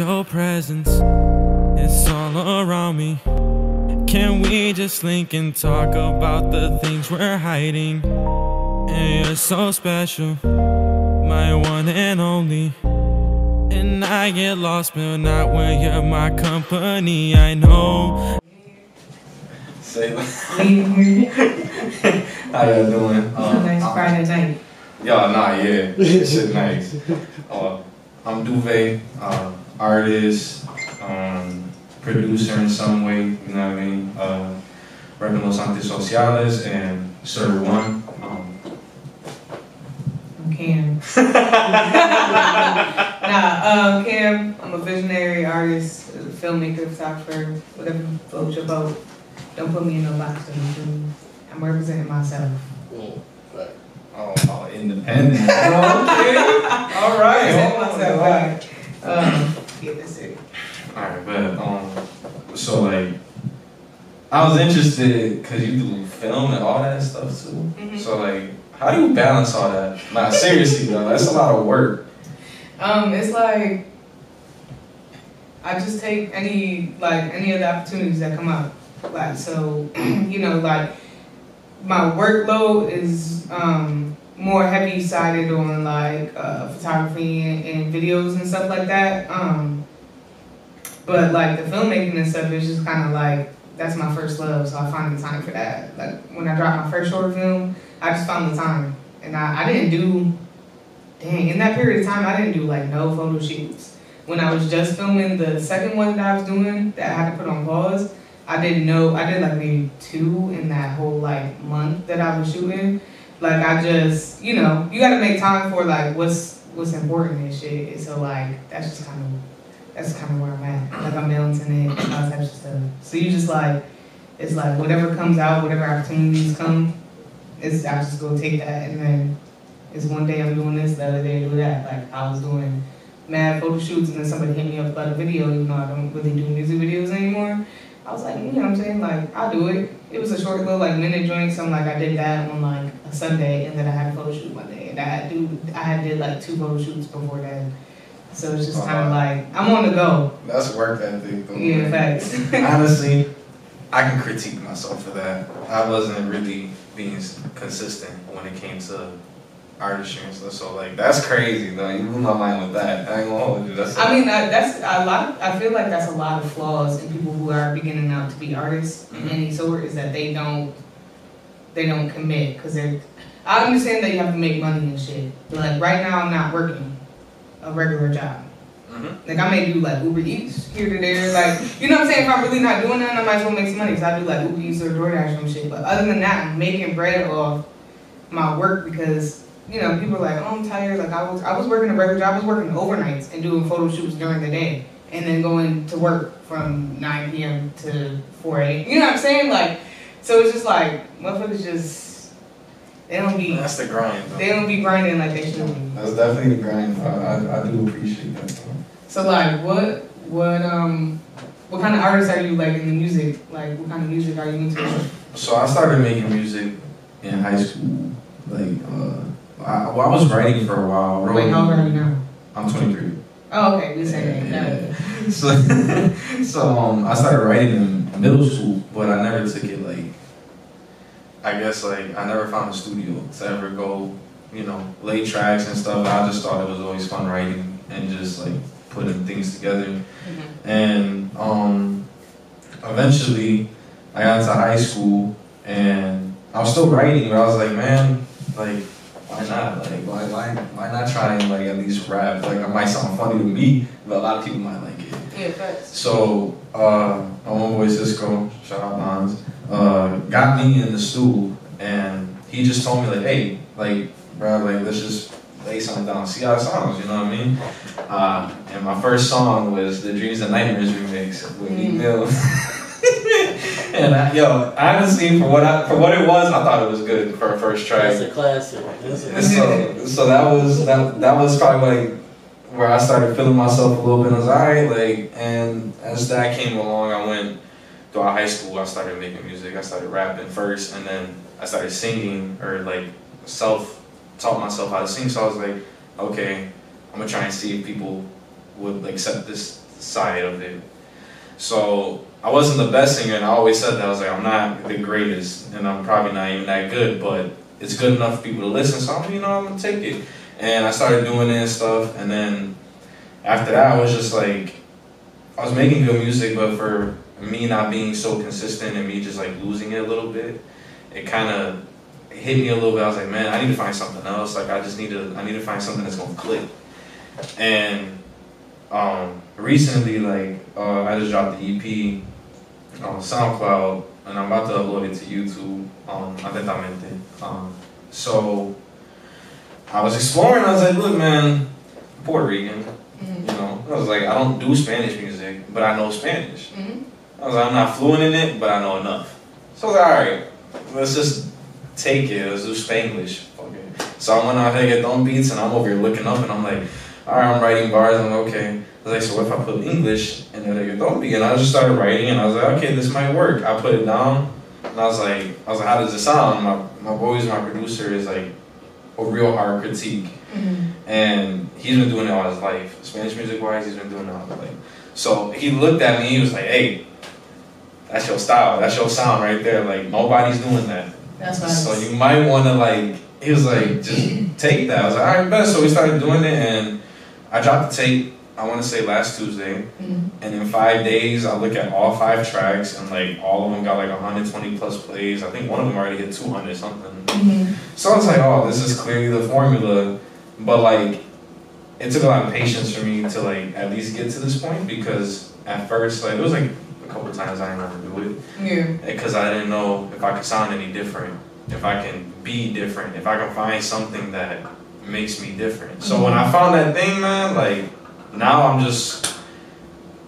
your presence, it's all around me. Can we just link and talk about the things we're hiding? And you're so special, my one and only. And I get lost, but not when you're my company. I know. Say how y'all doing? Nice Friday night. Y'all, nah, yeah, this shit nice. I'm Duve, artist, producer in some way, you know what I mean? Repping Los Antisociales and Server One. I'm Cam. Cam, I'm a visionary artist, filmmaker, photographer, whatever floats your boat. Don't put me in no box. I'm representing myself. Oh, independent. Okay. All right. Yeah, that's it. Alright, but so like, I was interested because you do film and all that stuff too. Mm-hmm. So like, how do you balance all that? Nah, seriously though, that's a lot of work. It's like I just take any of the opportunities that come up. Like, so, you know, like my workload is more heavy sided on like photography and videos and stuff like that. But like the filmmaking and stuff is just kind of like, that's my first love, so I find the time for that. Like when I dropped my first short film, I just found the time. And I didn't do, in that period of time, I didn't do like no photo shoots. When I was just filming the second one that I was doing that I had to put on pause, I did like maybe 2 in that whole like month that I was shooting. Like I just, you know, you gotta make time for like what's important and shit. So like that's kind of where I'm at. Like I'm balancing it and all types of stuff. So you just like, it's like whatever comes out, whatever opportunities come, I just go take that, and then it's one day I'm doing this, the other day I do that. Like I was doing mad photo shoots and then somebody hit me up about a video, even though I don't really do music videos anymore. I was like, you know what I'm saying? Like, I'll do it. It was a short little like minute joint, so I'm like, I did that on like a Sunday, and then I had a photo shoot one day. And I did like 2 photo shoots before that. So it's just kind of like, I'm on the go. That's work ethic though. Yeah, facts. Honestly, I can critique myself for that. I wasn't really being consistent when it came to artistry and stuff. So like, that's crazy though. You blew my mind with that. I ain't gonna hold you. That's I mean, that's a lot. I feel like that's a lot of flaws in people who are beginning out to be artists in any sort, is that they don't commit, because I understand that you have to make money and shit. But like right now, I'm not working a regular job. Like I may do like Uber Eats here to there, like, you know what I'm saying? If I'm really not doing that, I might as well make some money. So I do like Uber Eats or DoorDash or some shit. But other than that, I'm making bread off my work because, you know, people are like, oh, I'm tired. Like I was working a regular job. I was working overnights and doing photo shoots during the day, and then going to work from 9 p.m. to 4 a.m. You know what I'm saying? Like, so it's just like motherfuckers just, they don't be. That's the grind though. They don't be grinding like they should be. That's definitely the grind. I do appreciate that though. So like, what kind of artist are you like in the music? Like, what kind of music are you into? So I started making music in high school. Like, I was writing for a while. Wait, how old are you now? I'm 23. Oh, okay, we say that. So I started writing in middle school, but I never took it like, I guess like, I never found a studio to ever go, you know, lay tracks and stuff. I just thought it was always fun writing and just like putting things together. And eventually I got into high school and I was still writing, but I was like, man, like, why not? Like, why not try and like at least rap? Like, it might sound funny to me, but a lot of people might like it. Yeah, facts. So my homeboy Cisco, shout out Lons, got me in the stool, and he just told me like, hey, like, bro, like, let's just lay something down, see how it sounds, you know what I mean? And my first song was the Dreams and Nightmares remix with Meek Mill. And honestly, for what it was, I thought it was good for a first track. That's a classic. So that was probably like where I started feeling myself a little bit. I was alright, like, and as that came along, I went throughout high school. I started making music. I started rapping first, and then I started singing, or like taught myself how to sing. So I was like, okay, I'm gonna try and see if people would accept this side of it. So I wasn't the best singer, and I always said that. I was like, I'm not the greatest, and I'm probably not even that good, but it's good enough for people to listen, so I'm gonna take it. And I started doing it and stuff, and then after that, I was just like, I was making good music, but for me not being so consistent and me just like losing it a little bit, it kind of hit me a little bit. I was like, man, I need to find something else. Like, I need to find something that's gonna click. And recently, like, I just dropped the EP on SoundCloud, and I'm about to upload it to YouTube on Atentemente. So I was exploring. I was like, look, man, I'm Puerto Rican. You know, I was like, I don't do Spanish music, but I know Spanish. I was like, I'm not fluent in it, but I know enough. So I was like, all right, let's just take it. Let's do Spanglish. Okay. So I went out here to get them beats, and I'm over here looking up, and I'm like, all right, I'm writing bars. I'm like, okay. I was like, so what if I put English and then I get don't be? And I just started writing, and I was like, okay, this might work. I put it down, and I was like, how does it sound? My boys, my producer, is like a real hard critique, and he's been doing it all his life. Spanish music wise, he's been doing it all his life. So he looked at me, he was like, hey, that's your style, that's your sound right there. Like, nobody's doing that. That's right. So you might want to, like, he was like, just take that. I was like, all right, bet. So we started doing it, and I dropped the tape, I want to say last Tuesday, and in 5 days, I look at all 5 tracks, and like all of them got like 120 plus plays. I think one of them already hit 200 something. So I was like, oh, this is clearly the formula. But like, it took a lot of patience for me to like at least get to this point, because at first, like, it was like a couple of times I didn't know how to do it. Yeah. Because I didn't know if I could sound any different, if I can be different, if I can find something that makes me different. So when I found that thing, man, like, now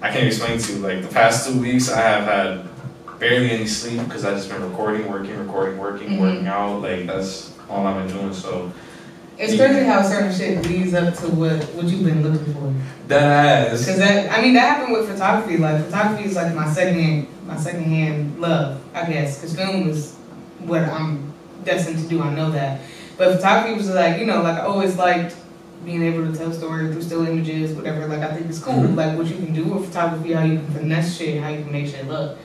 I can't explain to you, like, the past 2 weeks I have had barely any sleep, because I've just been working, working out. Like, that's all I've been doing. So it's crazy how certain shit leads up to what you've been looking for. That has. Because that happened with photography. Like, photography is like my secondhand love, I guess. Because film is what I'm destined to do. I know that. But photography was like, you know, like, I always liked being able to tell stories through still images, whatever. Like, I think it's cool. Like, what you can do with photography, how you can finesse shit, how you can make shit look.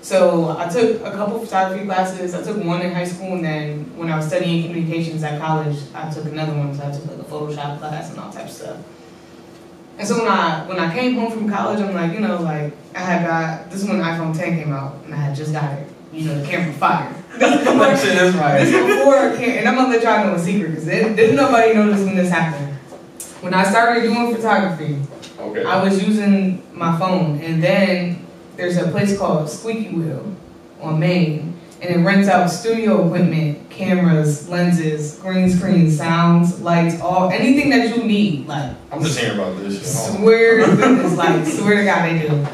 So I took a couple photography classes. I took one in high school, and then when I was studying communications at college, I took another one. So I took like a Photoshop class and all types of stuff. And so when I came home from college, I'm like, you know, like, I had got, this is when iPhone 10 came out, and I had just got it. You know, the camera fire. This before, and I'm gonna let y'all know a secret, because didn't nobody notice when this happened. When I started doing photography, I was using my phone, and then there's a place called Squeaky Wheel on Main, and it rents out studio equipment, cameras, lenses, green screen, sounds, lights, anything that you need. Like, I'm just hearing about this shit. Swear to goodness, like, swear to God they do.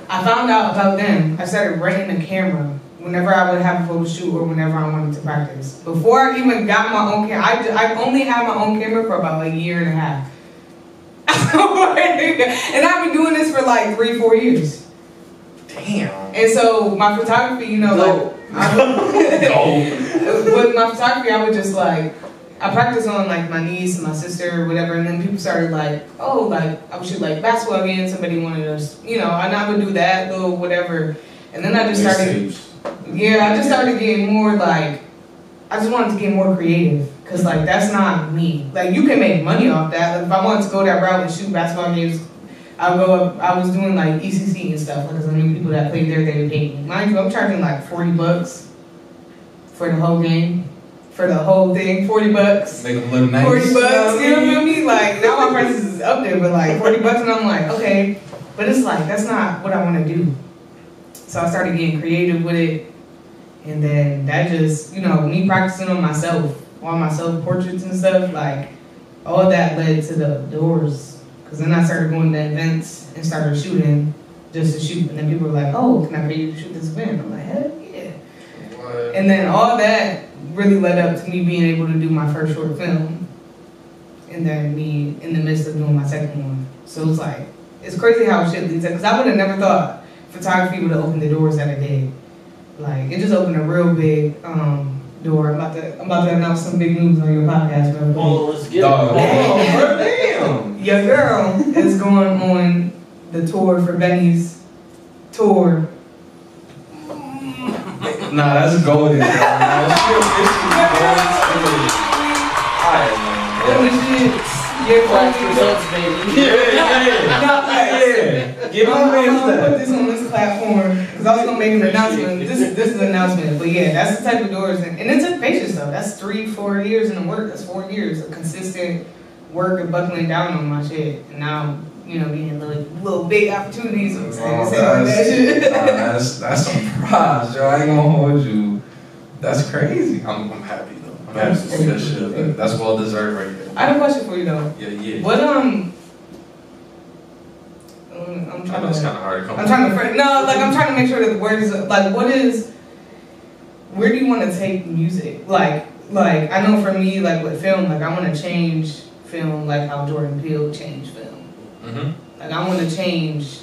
I found out about them. I started renting a camera whenever I would have a photo shoot or whenever I wanted to practice. Before I even got my own camera, I only had my own camera for about a year and a half. And I've been doing this for like 3-4 years. Damn. And so my photography, you know, like, with my photography, I would just like, I practiced on like my niece and my sister or whatever, and then people started like, oh, like, I would shoot like basketball games, somebody wanted us, you know, and I would do that little whatever. And then I just started, I just started getting more like, I just wanted to get more creative, because like, that's not me. Like, you can make money off that. Like, if I wanted to go that route and shoot basketball games, I was doing like ECC and stuff, because I knew people that played there, they would pay me. Mind you, I'm charging like $40 for the whole game, for the whole thing. $40. Make them look nice. $40, you know what I mean? Like, now my prices is up there, but like $40, and I'm like, okay. But it's like, that's not what I want to do. So I started getting creative with it, and then that just, you know, me practicing on myself, all my self-portraits and stuff, like, all that led to the doors. Because then I started going to events and started shooting just to shoot. And then people were like, oh, can I pay you to shoot this event? I'm like, hell yeah. What? And then all that really led up to me being able to do my first short film. And then me in the midst of doing my second one. So it's like, it's crazy how shit leads up. Because I would have never thought photography would have opened the doors that it did. Like, it just opened a real big door. I'm about to announce some big news on your podcast, bro. Oh, let's get it. Oh, damn. Your girl is going on the tour for Benny's tour. Nah, that's golden. Alright, man. Your PLAX results, baby. Yeah. Give I'm my gonna man put this on this platform because I was gonna make an announcement. This is an announcement, but yeah, that's the type of doors, and it took patience though. That's 3-4 years in the work. That's 4 years of consistent work and buckling down on my shit, and now getting little big opportunities. I'm saying, that's some props, yo. I ain't gonna hold you. That's crazy. I'm happy though. I'm happy to see that shit. That's well deserved right there. I have a question for you though. Yeah. What I'm trying to. It's kind of hard to come. I'm trying to make sure that the word is like, where do you want to take music? Like I know for me, like with film, like I want to change film, like how Jordan Peele changed film. Mm-hmm. Like I want to change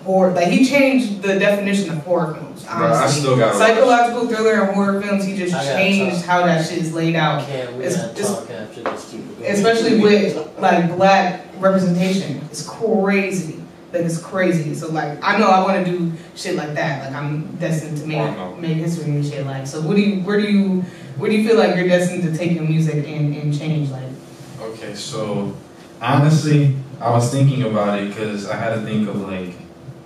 horror. Like he changed the definition of horror films. Honestly, bro, I still got psychological thriller and horror films. He just changed how that shit is laid out. We gotta talk after this. Especially with like black representation, it's crazy. Like it's crazy. So like I know I want to do shit like that. Like I'm destined to make history and shit. Like so, where do you feel like you're destined to take your music and change? Like okay, so honestly, I was thinking about it because I had to think of like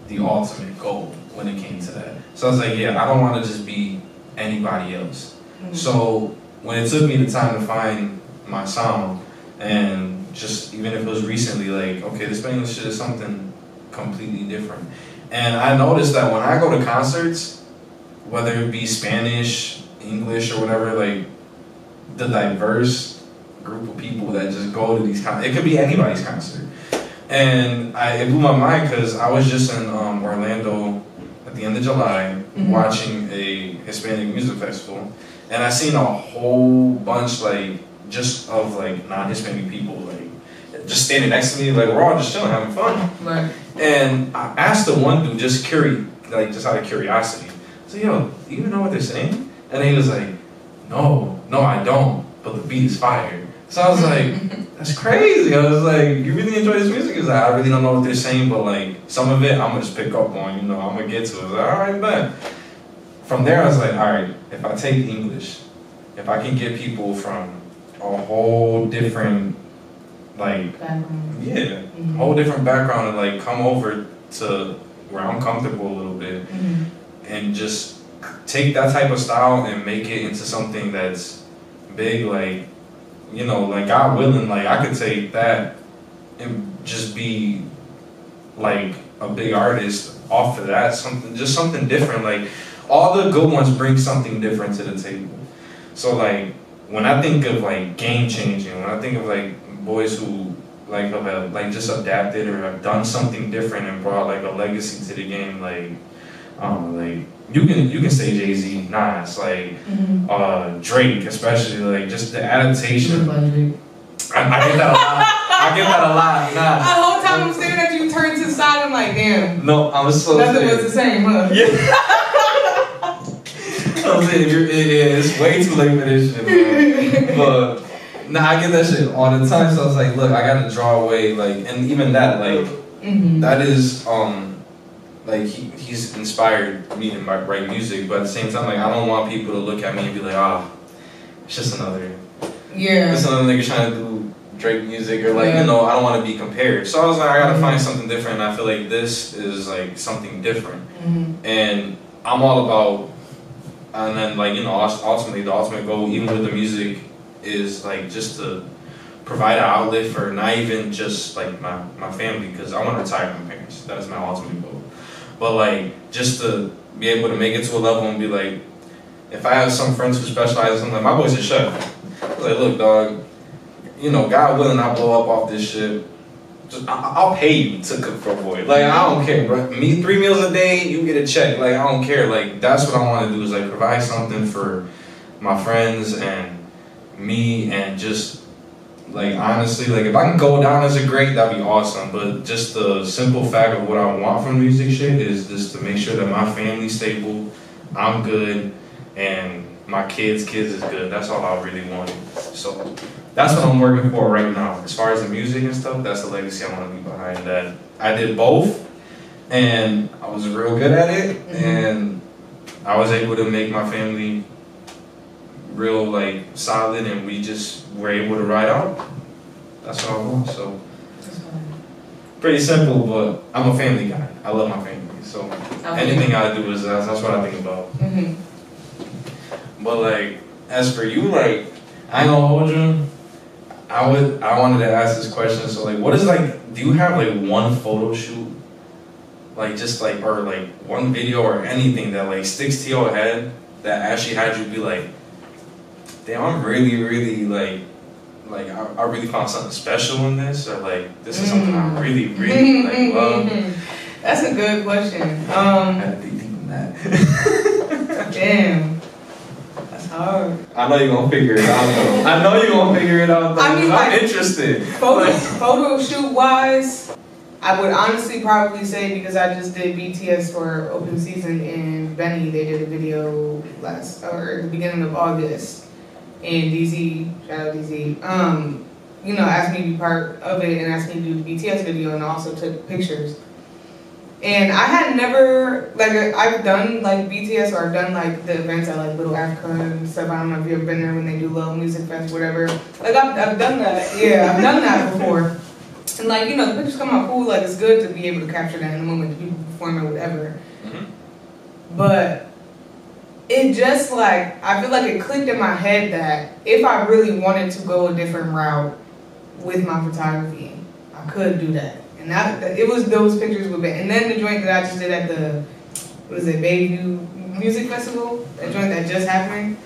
the ultimate goal when it came to that. So I was like, yeah, I don't want to just be anybody else. Mm-hmm. So when it took me the time to find my sound, and just even if it was recently, like, okay, this Spanglish shit is something completely different. And I noticed that when I go to concerts, whether it be Spanish, English, or whatever, like the diverse group of people that just go to these concerts, it could be anybody's concert. And it blew my mind because I was just in Orlando at the end of July watching a Hispanic music festival, and I seen a whole bunch just of non-Hispanic people just standing next to me, like we're all just chilling, having fun. Right. And I asked the one dude just out of curiosity, so yo, do you even know what they're saying? And he was like, no, I don't, but the beat is fire. So I was like, that's crazy. I was like, you really enjoy this music? He's like, I really don't know what they're saying, but some of it I'm gonna just pick up on, I'm gonna get to it. I was like, all right, bet. From there I was like, all right, if I take English, if I can get people from a whole different background. Whole different background and come over to where I'm comfortable a little bit and just take that type of style and make it into something that's big, God willing, I could take that and just be a big artist off of that, something different. All the good ones bring something different to the table. So when I think of game changing, when I think of boys who have just adapted or have done something different and brought a legacy to the game, you can say Jay-Z, Nas, Drake, especially just the adaptation. I get that a lot. Nah. The whole time I'm staring at you, turn to the side, I'm like, damn. No, I'm so nothing was the same, huh? Yeah. I'm saying it's way too late for this shit, man. But I get that shit all the time. So I was like, look, I gotta draw away, and even that, that is he's inspired me to write music, but at the same time, I don't want people to look at me and be like, it's just another nigga trying to do Drake music, or I don't want to be compared. So I was like, I gotta find something different, and I feel like this is something different, and I'm all about. And then ultimately the ultimate goal, even with the music, is just to provide an outlet for not even just my family, because I want to retire my parents. That is my ultimate goal. But just to be able to make it to a level and be if I have some friends who specialize in something, my boy's a chef. Look, dog, God willing, I blow up off this shit. I'll pay you to cook for a boy. I don't care, bro. 3 meals a day, you get a check. I don't care. That's what I want to do is provide something for my friends and me, and just honestly, if I can go down as a great, that'd be awesome. But just the simple fact of what I want from music shit is just to make sure that my family's stable, I'm good, and my kids is good. That's all I really want. So that's what I'm working for right now. As far as the music and stuff, that's the legacy I want to leave behind. That I did both, and I was real good at it, and I was able to make my family real like solid, and we just were able to ride out. That's what I want. So pretty simple, but I'm a family guy. I love my family, so anything I do is that's what I think about. But like, as for you, like, I ain't gonna hold you. I wanted to ask this question. So like, what is like? Do you have like one photo shoot, like just like or like one video or anything that like sticks to your head that actually had you be like, damn, I'm really like I really found something special in this, or like this is something I really like love. That's a good question. I had to be deep in that. Damn. Hard. I know you're gonna figure it out though. I know you're gonna figure it out though. I mean, I'm interested. Photo shoot wise, I would honestly probably say, because I just did BTS for open season in Benny. They did a video at the beginning of August, and DZ, shout out DZ, you know, asked me to be part of it and asked me to do the BTS video, and also took pictures. And I had never, like, I've done, like, BTS, or I've done, like, the events at, like, Little Africa and stuff. I don't know if you've ever been there when they do Little Music Fest, whatever. Like, I've done that. Yeah, I've done that before. And, like, you know, the pictures come out cool. Like, it's good to be able to capture that in the moment, the people perform or whatever. But it just, like, I feel like it clicked in my head that if I really wanted to go a different route with my photography, I could do that. And it was those pictures with it. And then the joint that I just did at the, what is it, Bayview Music Festival, that joint that just happened,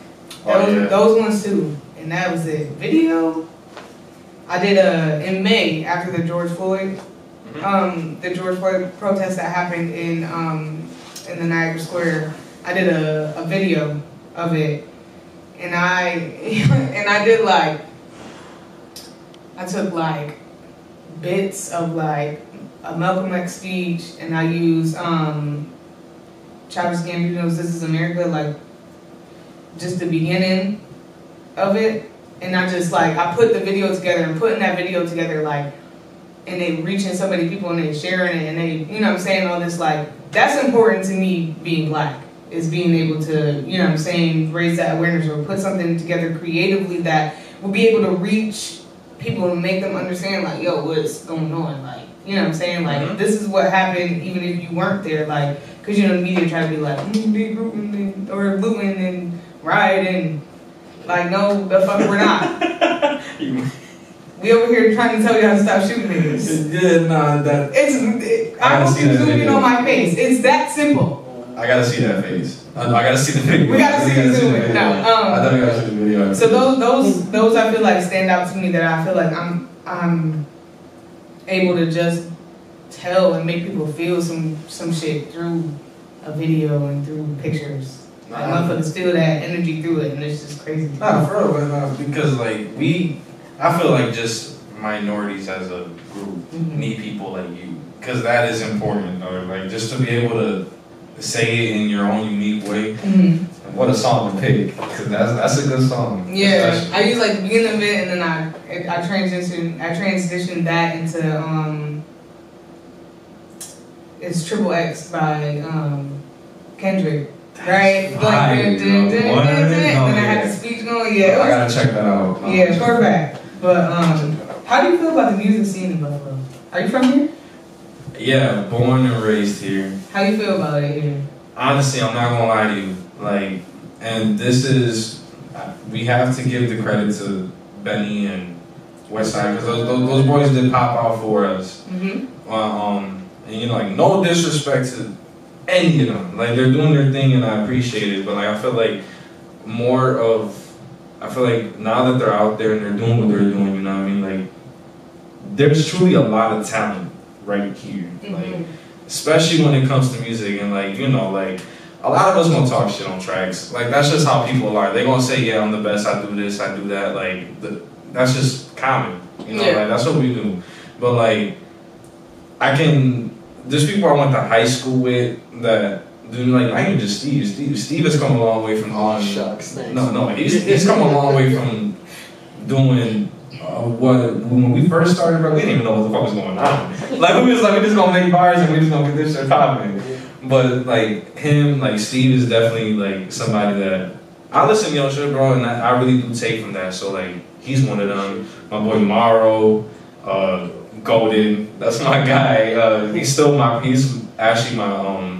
those ones too. And that was it. Video, I did in May, after the George Floyd protest that happened in the Niagara Square. I did a video of it, and I did like, I took like bits of like a Malcolm X speech, and I used Childish Gambino's "This Is America," like just the beginning of it, and I just like I put the video together, and putting that video together, like, and they reaching so many people and they sharing it, and they, you know what I'm saying, all this, like, that's important to me being black, is being able to, you know what I'm saying, raise that awareness or put something together creatively that will be able to reach people and make them understand, like, yo, what's going on, like, you know what I'm saying, like, this is what happened even if you weren't there, like, because, you know, the media try to be like, big rooting or looting and rioting, like, no, the fuck we're not. We over here trying to tell you how to stop shooting niggas. Yeah, nah, that. I'm zooming on my face. It's that simple. I gotta see that face. I gotta see the video. We gotta see the video. No, I thought we gotta see the video. So those I feel like stand out to me, that I feel like I'm able to just tell and make people feel some shit through a video and through pictures. Like, motherfuckers feel that energy through it, and it's just crazy. Nah, for real, because like I feel like just minorities as a group need people like you, because that is important, or like just to be able to say it in your own unique way. What a song to pick, because that's a good song. Yeah, especially. I use like the beginning of it, and then I transitioned that into it's Triple X by Kendrick. Right? Like, then I had the speech going. Yeah, I gotta check that out. Yeah, short back. But how do you feel about the music scene in Buffalo? Are you from here? Yeah, born and raised here. How do you feel about it here? Honestly, I'm not gonna lie to you. Like, and this is, we have to give the credit to Benny and Westside, because those boys did pop out for us. And you know, like, no disrespect to any of them. Like, they're doing their thing, and I appreciate it. But like, I feel like now that they're out there and they're doing what they're doing, you know what I mean? Like, there's truly a lot of talent right here. Like, especially when it comes to music, and like, you know, like, a lot of us gonna talk shit on tracks. Like, that's just how people are. They gonna say, yeah, I'm the best, I do this, I do that. Like, that's just common, you know, like, that's what we do. But like, there's people I went to high school with that do, like, not even just Steve. Steve has come a long way from doing. Shucks, thanks. No, he's come a long way from doing when we first started, bro, we didn't even know what the fuck was going on. Like, we was like, we just gonna make bars and we just gonna get this shit popping. But, like, him, like, Steve is definitely, like, somebody that I listen to your shit, bro, and I really do take from that. So, like, he's one of them. My boy Morrow, Golden, that's my guy. He's actually my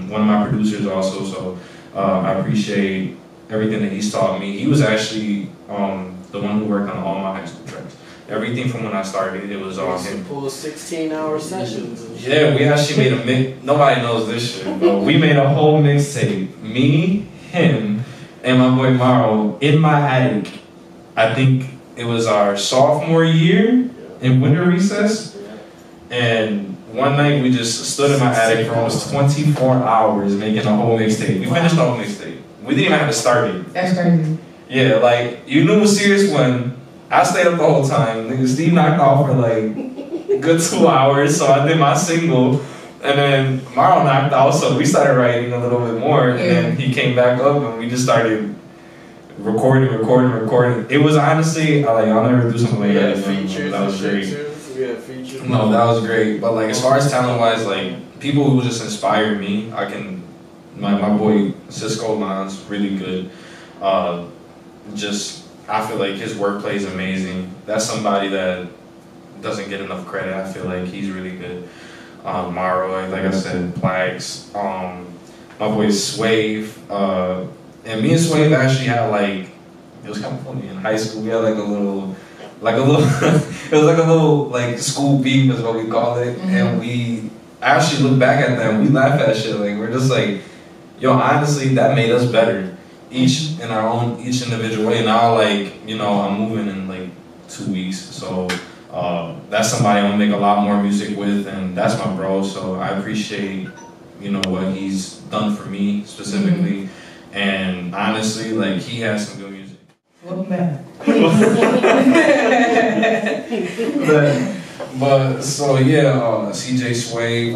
one of my producers also. So I appreciate everything that he's taught me. He was actually the one who worked on all my high school tracks. Everything from when I started, it was all him. Full 16-hour sessions. Yeah, we actually made a mix. Nobody knows this shit, but we made a whole mixtape. Me, him, and my boy Morrow in my attic. I think it was our sophomore year in winter recess. And one night we just stood in my attic for almost 24 hours making a whole mixtape. We finished the whole mixtape. We didn't even have to start it. That's crazy. Yeah, like, you knew it was serious when I stayed up the whole time. Nigga, Steve knocked off for like a good 2 hours, so I did my single. And then Morrow knocked out, so we started writing a little bit more. And then he came back up and we just started recording. It was honestly, I'll never do something like that again. That was great. No, that was great. But like, as far as talent wise, like, people who just inspired me, my boy Cisco Lons, really good. I feel like his wordplay is amazing. That's somebody that doesn't get enough credit. I feel like he's really good. Morrow, like I said, PLAX. My boy Swave. And me and Swave actually had like, it was kind of funny in high school. We had like a little it was like a little like school beef is what we call it. Mm-hmm. And we actually look back at that and we laugh at shit. Like, we're just like, yo, honestly, that made us better. Each individual way. Now, like, you know, I'm moving in like 2 weeks. So that's somebody I'm gonna make a lot more music with, and that's my bro. So I appreciate, you know, what he's done for me specifically. Mm-hmm. And honestly, like, he has some good music. Welcome back. but so yeah, CJ Swave,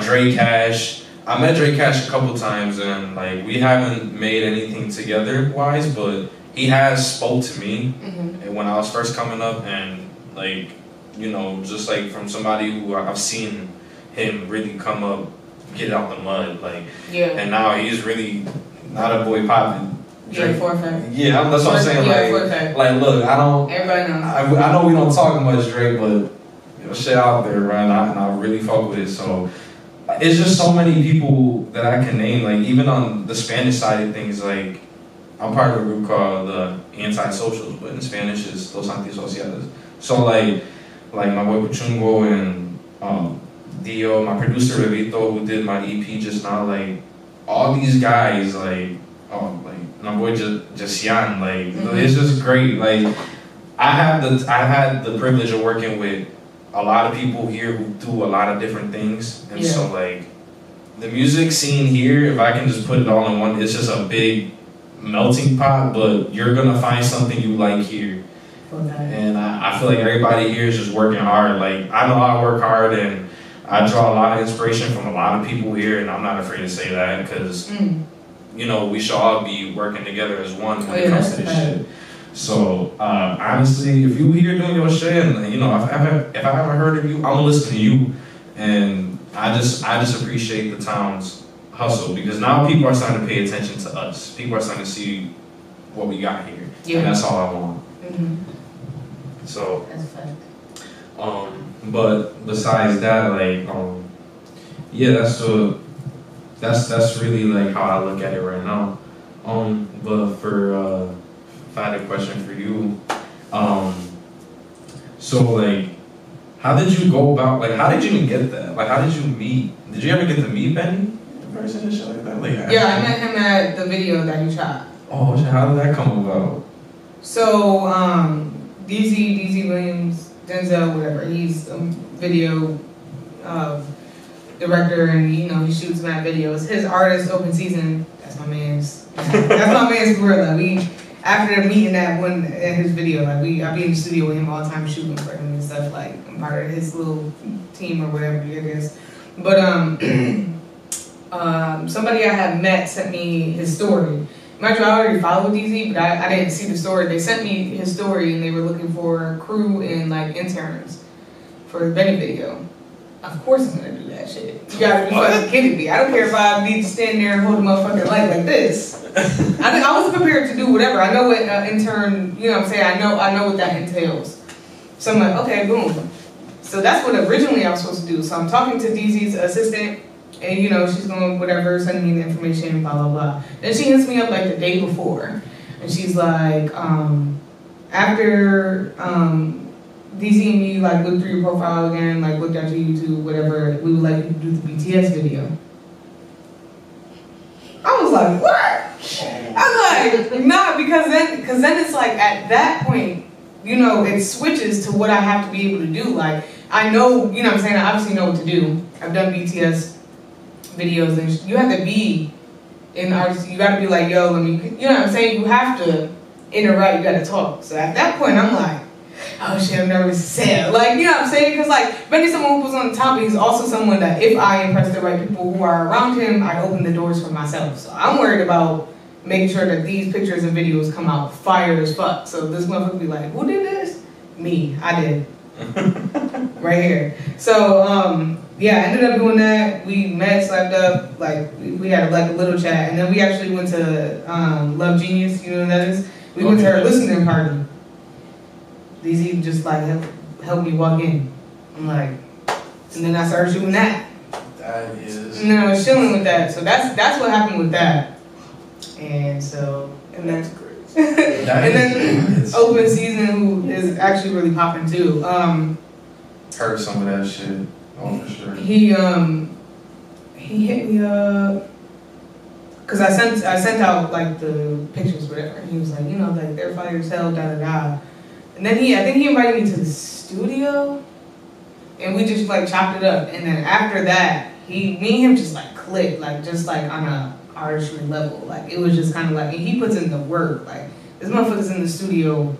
Dre Cash. I met Dre Cash a couple times, and like, we haven't made anything together wise, but he has spoke to me and when I was first coming up, and like, you know, just like from somebody who I've seen him really come up, get out the mud, like, and now he's really not a boy popping. Yeah, for a fact. Yeah, that's what I'm saying. Yeah, like, look, I don't. Everybody knows. I know we don't talk much, Drake, but you know, shit out there, right? And I really fuck with it. So it's just so many people that I can name. Like, even on the Spanish side of things, like, I'm part of a group called the Antisocials, but in Spanish it's Los Antisociales. So like my boy Puchungo and Dio, my producer Revito, who did my EP just now, like, all these guys, like my boy Jasian, like, it's just great. Like, I had the privilege of working with a lot of people here who do a lot of different things, and so like, the music scene here, if I can just put it all in one, it's just a big melting pot, but you're gonna find something you like here. And I feel like everybody here is just working hard. Like, I know I work hard, and I draw a lot of inspiration from a lot of people here, and I'm not afraid to say that, because you know, we should all be working together as one when it comes to this shit. So honestly, if you here doing your shit, and you know, if I haven't heard of you, I'm gonna listen to you. And I just appreciate the town's hustle, because now people are starting to pay attention to us. People are starting to see what we got here, and that's all I want. So that's a fact. But besides that, like, yeah, that's really like how I look at it right now. But for if I had a question for you, so like, how did you go about, like, how did you even get that? Like, how did you meet? Did you ever get to meet Benny in person and shit like that? Like, yeah, I met him at the video that you shot. Oh, how did that come about? So, DZ Williams, Denzel, whatever, he's a video director, and you know, he shoots mad videos. His artist, Open Season, that's my man's. That's my man's for real. Like, after meeting that one in his video, like, I be in the studio with him all the time shooting for him and stuff. Like, I'm part of his little team or whatever, I guess. But somebody I had met sent me his story, mind you, I already followed DZ, but I didn't see the story. They sent me his story, and they were looking for crew and like interns for the Benny video. Of course I'm gonna do that shit. You gotta be fucking kidding me. I don't care if I need to stand there and hold a motherfucking light like this. I was prepared to do whatever. I know what intern, you know what I'm saying? I know what that entails. So I'm like, okay, boom. So that's what originally I was supposed to do. So I'm talking to DZ's assistant, and you know, she's going whatever, sending me the information, blah, blah, blah. Then she hits me up like the day before. And she's like, after DZ and me like looked through your profile again, like looked at your YouTube, whatever, we would like you to do the BTS video. I was like, what? I'm like, nah, because then it's like at that point, you know, it switches to what I have to be able to do. Like, I know, you know what I'm saying, I obviously know what to do. I've done BTS videos, and you have to be in artist, you gotta be like, yo, let me, you know what I'm saying, you have to interact, you gotta talk. So at that point, I'm like, oh shit, I'm nervous to say it. Like, you know what I'm saying? Because like, Benny's someone who's on the top, but he's also someone that if I impress the right people who are around him, I open the doors for myself. So I'm worried about making sure that these pictures and videos come out fire as fuck. So this motherfucker be like, who did this? Me, I did. Right here. So, yeah, I ended up doing that. We met, slapped up, like, we had like a little chat. And then we actually went to Love Genius, you know what that is? We went to her listening party. DZ just like helped me walk in. I'm like, and then I started shooting that. That is. And then I was chilling with that. So that's what happened with that. And so, and then, and then Open Season, who is actually really popping too. Heard some of that shit. Oh, for sure. He hit me up. Cause I sent out like the pictures, whatever. And he was like, you know, like they're fire as hell, da da da. And then I think he invited me to the studio, and we just like chopped it up. And then after that, me and him just like clicked, like just like on a artistry level. Like it was just kind of like, and he puts in the work. Like this motherfucker's in the studio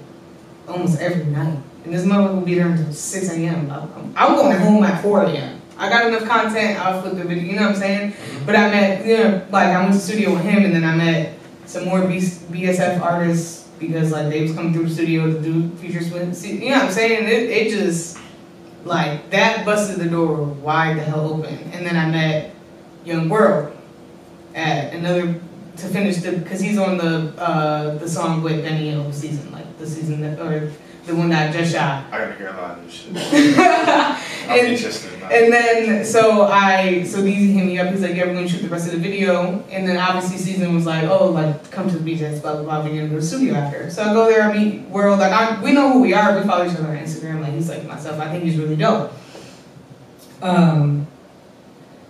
almost every night, and this motherfucker will be there until 6 a.m. I'm going home at 4 a.m. I got enough content. I'll flip the video. You know what I'm saying? But I met, you know, like I went to the studio with him, and then I met some more BSF artists. Because like they was coming through the studio to do features with, you know what I'm saying? It just like that busted the door wide the hell open. And then I met Young World at another to finish because he's on the song with Benny and Open Season, like the season that or the one that I just shot. I gotta hear a lot of this shit. I'm interested. And then so DZ hit me up. He's like, yeah, we're gonna shoot the rest of the video. And then obviously Season was like, oh, like come to the BTS, blah blah blah. We're gonna go to the studio after. So I go there. I meet World. Like we know who we are. We follow each other on Instagram. Like he's like myself. I think he's really dope. And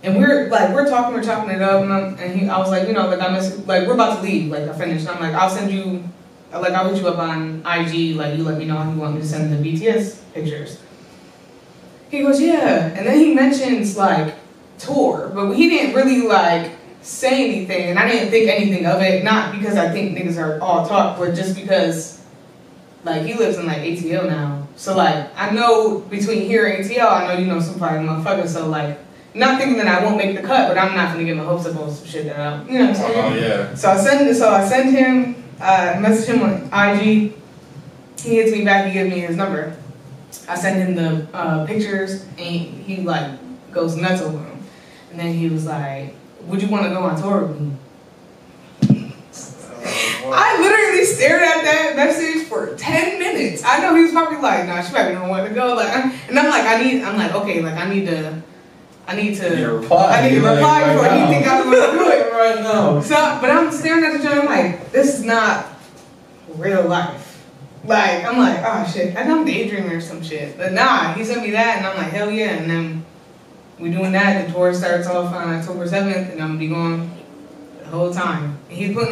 we're talking, we're chopping it up, and I was like, you know, like we're about to leave. Like I finished. And I'm like, I'll hit you up on IG. Like you let me know how you want me to send the BTS pictures. He goes, yeah, and then he mentions like tour, but he didn't really like say anything, and I didn't think anything of it. Not because I think niggas are all talk, but just because like he lives in like ATL now, so like I know between here and ATL, I know you know some fucking motherfuckers. So like, not thinking that I won't make the cut, but I'm not gonna get my hopes up on some shit that I, you know what I'm saying? Oh yeah. So I send him, message him on IG. He hits me back. He gives me his number. I send him the pictures, and he like goes nuts over them. And then he was like, "Would you want to go on tour with me?" I literally stared at that message for 10 minutes. I know he was probably like, "Nah, she probably don't want to go." Like, and I'm like, I need to reply before he think I'm going to do it right now. So, but I'm staring at the joint. I'm like, this is not real life. Like, I'm like, oh shit, I know I'm daydreaming or some shit. But nah, he sent me that, and I'm like, hell yeah. And then we doing that. The tour starts off on October 7th, and I'm gonna be going the whole time. And he's putting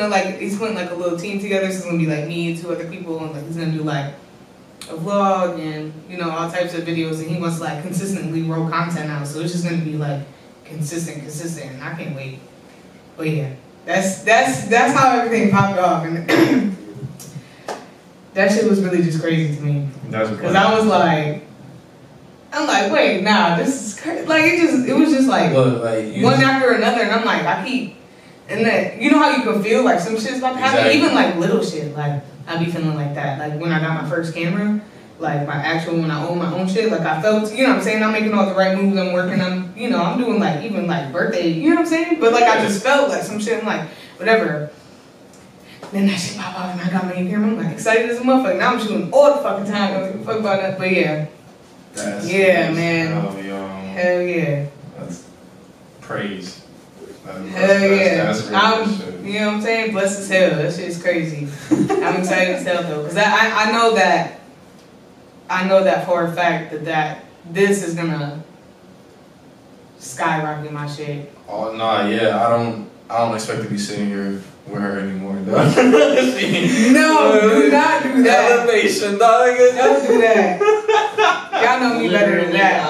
like a little team together. So it's gonna be like me and 2 other people, and like he's gonna do like a vlog and you know all types of videos. And he wants to like consistently roll content out. So it's just gonna be like consistent, and I can't wait. But yeah, that's how everything popped off. And that shit was really just crazy to me. Because I was like, I'm like, wait, nah, this is crazy. Like, it was just like, one after another. And I'm like, And that, you know how you can feel like some shit's about to happen? Exactly. Even like little shit, like I be feeling like that. Like when I got my first camera, like my actual, when I own my own shit, like I felt, you know what I'm saying? I'm making all the right moves, I'm working, I'm, you know, I'm doing like even like birthday, you know what I'm saying? But like I just felt like some shit, I'm like, whatever. Then that shit pop off and I got my new camera, I'm like excited as a motherfucker. Now I'm shooting all the fucking time, I don't give a fuck about that, but yeah. That's Yeah, man. Hell yeah. That's praise. Hell yeah. That's really I'm, good shit. you know what I'm saying? Blessed as hell. That shit's crazy. I'm excited as hell though. Because I know that for a fact that this is gonna skyrocket my shit. Oh no, yeah, I don't expect to be sitting here with her anymore, though. No, do not do that. Elevation, dog. Don't do that. Y'all know me better than that.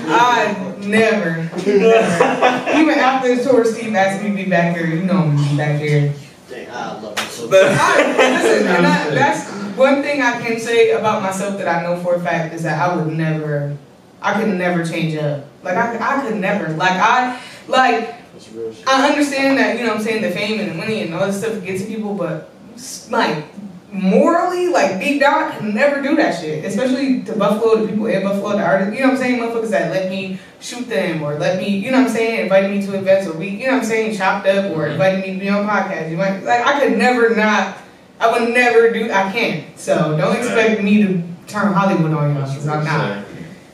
I never. Even after the tour, Steve asked me to be back here. You know I'm gonna be back here. Dang, I love you so much. Listen, and that's one thing I can say about myself that I know for a fact is that I could never change up. Like I could never. That's real shit. I understand that, you know what I'm saying, the fame and the money and all this stuff gets to people, but like morally, like deep down, I can never do that shit. Especially to Buffalo, the people in Buffalo, the artists, you know what I'm saying, motherfuckers that let me shoot them or let me, you know what I'm saying, invited me to events or we, you know what I'm saying, chopped up or invited me to be on podcasts. You might, like I could never not, I would never do, I can't. So don't expect me to turn Hollywood on y'all because I'm not.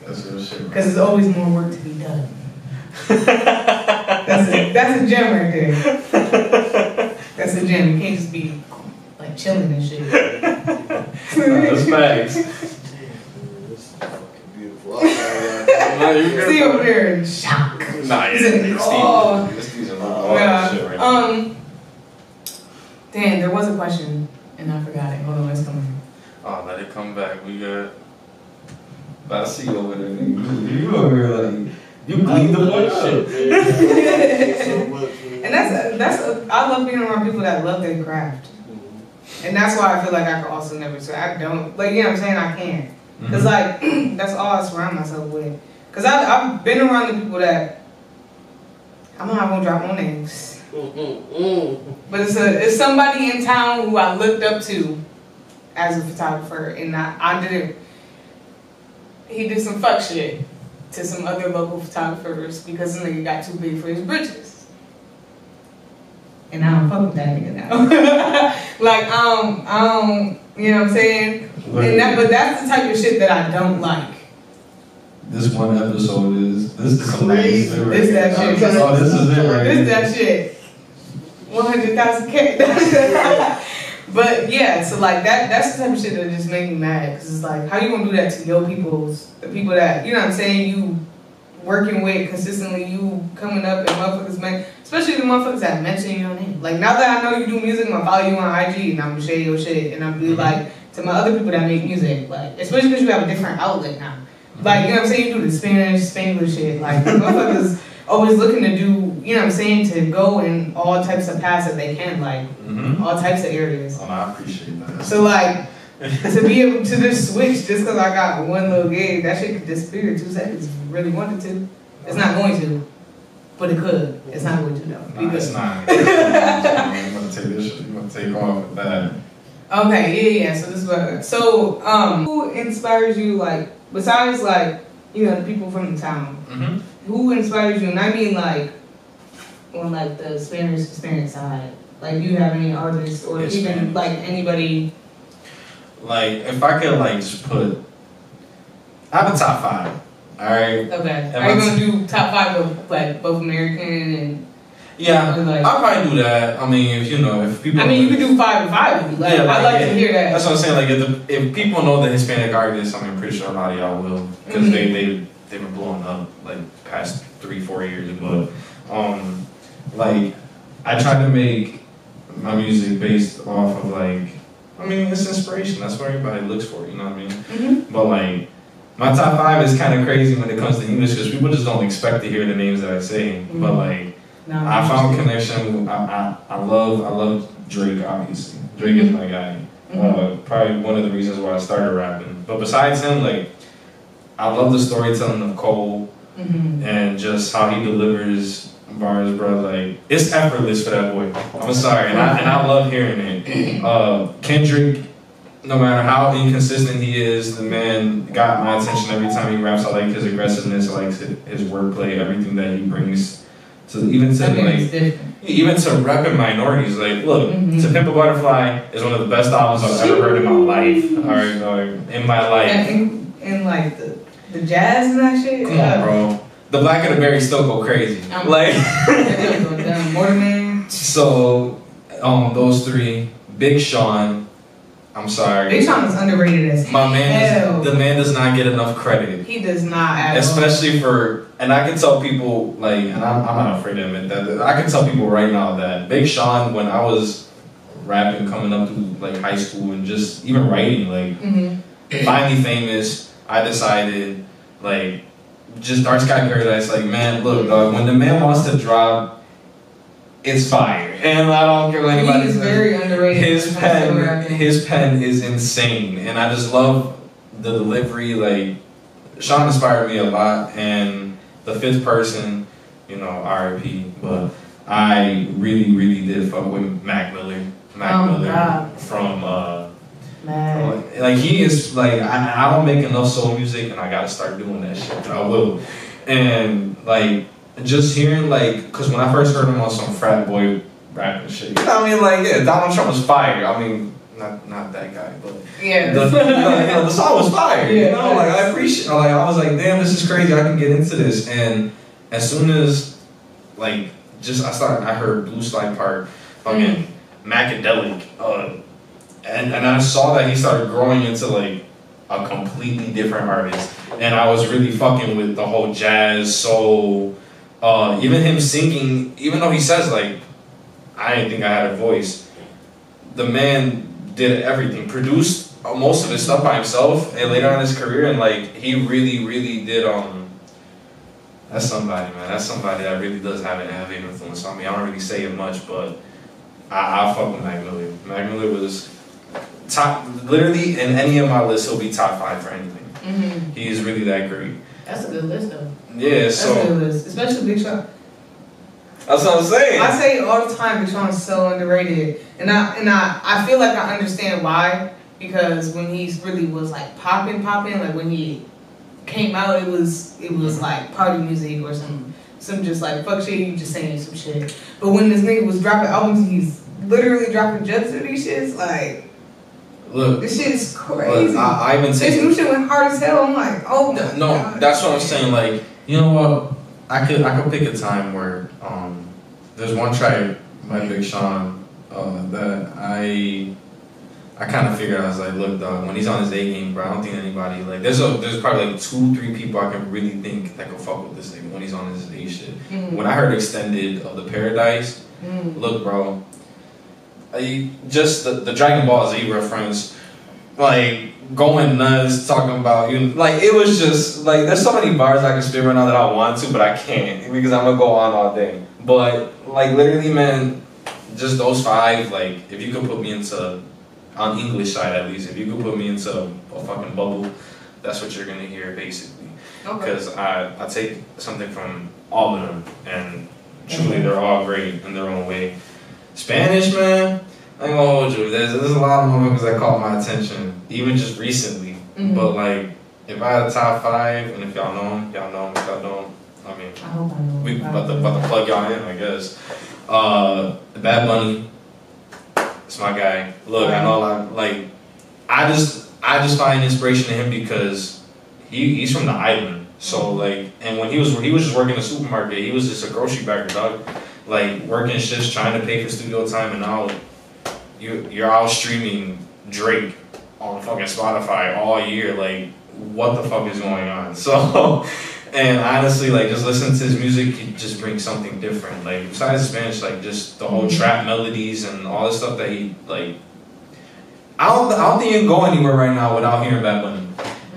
That's real shit. Because there's always more work to be done. That's a gem right there. That's a gem. You can't just be like chilling and shit. That's facts. Damn, this is fucking beautiful. Okay, See over there in shock. Nah, He's in awe. This all that shit right now. Damn, there was a question and I forgot it. Hold on, it's coming. Oh, let it come back. We got. I see you over there. You over here like you cleaned the fuck up. so much, man. And I love being around people that love their craft. And that's why I feel like I could also never say I don't, like, you know what I'm saying, I can't. Because, like, that's all I surround myself with. Because I've been around the people that, I'm not going to drop no names. But it's somebody in town who I looked up to as a photographer. And I didn't, he did some fuck shit to some other local photographers because the nigga got too big for his britches. And I don't fuck with that nigga now. Like, I don't, you know what I'm saying? But that's the type of shit that I don't like. This one episode is Crazy. This that shit. Oh, this is it right This that shit. 100,000 K. But yeah, so like that's the type of shit that just make me mad. Cause it's like, how you gonna do that to your peoples, the people that, you know what I'm saying, you working with consistently, you coming up and motherfuckers, man, especially the motherfuckers that mention your name. Like now that I know you do music, I'm gonna follow you on IG and I'm gonna share your shit and I'm gonna be like to my other people that make music, like especially because you have a different outlet now. Like, you know what I'm saying, you do the Spanglish shit, like motherfuckers always looking to do, you know what I'm saying, to go in all types of paths that they can, like all types of areas. Oh, no, I appreciate that. So like, to be able to just switch just because I got one little gig, that shit could disappear in 2 seconds if you really wanted to. It's not going to, but it could. It's not going to though. Nah, it's not. You're gonna take this shit. You're gonna take off with that. Okay, yeah. So this is what. So, who inspires you? Like, besides like, you know, the people from the town. Who inspires you? And I mean like, on like the Spanish experience side. Like, do you have any artists or Yes, even Spanish. like anybody? Like, if I could like just put, I have a top 5. All right. Okay. Am Are you I- gonna do top 5 of like both American and? Yeah, Like, I'll probably do that. I mean, if you know, if people. I mean, you could do 5 and 5 if you like. Yeah, I'd like yeah. to hear that. That's what I'm saying. Like, if people know the Hispanic artists, I mean, I'm pretty sure a lot of y'all will, because they've been blowing up like past 3-4 years. But like, I try to make my music based off of like, I mean, it's inspiration. That's what everybody looks for. You know what I mean? But like, my top 5 is kind of crazy when it comes to English because people just don't expect to hear the names that I say. But like, No, I found connection. I love Drake. Obviously, Drake is my guy. Probably one of the reasons why I started rapping. But besides him, like, I love the storytelling of Cole and just how he delivers bars, bro. Like, it's effortless for that boy. I'm sorry, and I love hearing it. Kendrick, no matter how inconsistent he is, the man got my attention every time he raps. I like his aggressiveness. I like his wordplay, everything that he brings to even to repping minorities. Like, look, To Pimp a Butterfly is one of the best albums I've ever heard in my life. All right, in my life. And like the jazz and that shit. Come on, bro. The Black and the Berry still go crazy. Like, Mortimer. So, those three. Big Sean. I'm sorry. Big Sean is underrated as my man. The man does not get enough credit. He does not at especially for, and I can tell people like, and I'm not afraid to admit that. I can tell people right now that Big Sean, when I was rapping, coming up through like high school and just even writing, like finally famous, I decided like just Dark Sky Paradise. Like, man, look, dog, when the man wants to drop, it's fire, and I don't care what anybody says. He's very underrated. His pen is insane, and I just love the delivery. Like, Sean inspired me a lot, and the fifth person, you know, R.I.P. But I really, really did fuck with Mac Miller. God. From like he is like I don't make enough soul music, and I gotta start doing that shit. I will, and like. Just hearing, like, because when I first heard him on some frat boy rap and shit, you know what I mean? Like, yeah, Donald Trump was fire. I mean, not that guy, but yeah, the song was fire. Yeah, you know, like I appreciate. Like, I was like, damn, this is crazy. I can get into this. And as soon as, like, I heard Blue Slide Park, fucking Macadelic, and I saw that he started growing into like a completely different artist, and I was really fucking with the whole jazz soul. Even him singing, even though he says like, I didn't think I had a voice, the man did everything, produced most of his stuff by himself, and later on in his career, and like, he really, really did, that's somebody, man, that's somebody that really does have an heavy influence on me. I don't really say it much, but I fuck with Mac Miller. Mac Miller was top, literally in any of my lists, he'll be top 5 for anything. He is really that great. That's a good list, though. Yeah, that's a good list, especially Big Sean. That's what I'm saying. I say all the time, Big Sean is so underrated, and I feel like I understand why, because when he really was like popping, like when he came out, it was like party music or some just like fuck shit, you just saying some shit. But when this nigga was dropping albums, he's literally dropping jumps to these shits, like. Look, this shit is crazy. I even take this new shit went hard as hell. I'm like, oh my no, God. That's what I'm saying. Like, you know what? I could pick a time where there's one track by Big Sean that I kind of figured. I was like, look, dog, when he's on his A game, bro, I don't think anybody like there's probably like 2-3 people I can really think that can fuck with this nigga when he's on his A shit. When I heard Extended of the Paradise, look, bro. Just the Dragon Ball Z reference, like going nuts, talking about you, like it was just like there's so many bars I can spit right now that I want to, but I can't because I'm gonna go on all day. But like literally, man, just those 5. Like if you could put me into, on English side at least, if you could put me into a fucking bubble, that's what you're gonna hear basically. Because I take something from all of them, and truly they're all great in their own way. Spanish, man, I ain't gonna hold you. There's a lot of motherfuckers that caught my attention, even just recently. But like, if I had a top 5, and if y'all know them, y'all know them. If y'all don't, I mean, I hope I know. we about to plug y'all in, I guess. Bad Bunny, it's my guy. Look, I know a lot. Like, I just find inspiration in him because he's from the island. So like, and when he was just working in a supermarket, he was just a grocery bagger, dog. Like working shifts, trying to pay for studio time, and now you're out streaming Drake on fucking Spotify all year. Like, what the fuck is going on? So, and honestly, like just listening to his music, he just brings something different. Like besides Spanish, like just the whole trap melodies and all this stuff that he like. I don't think you can go anywhere right now without hearing Bad Bunny.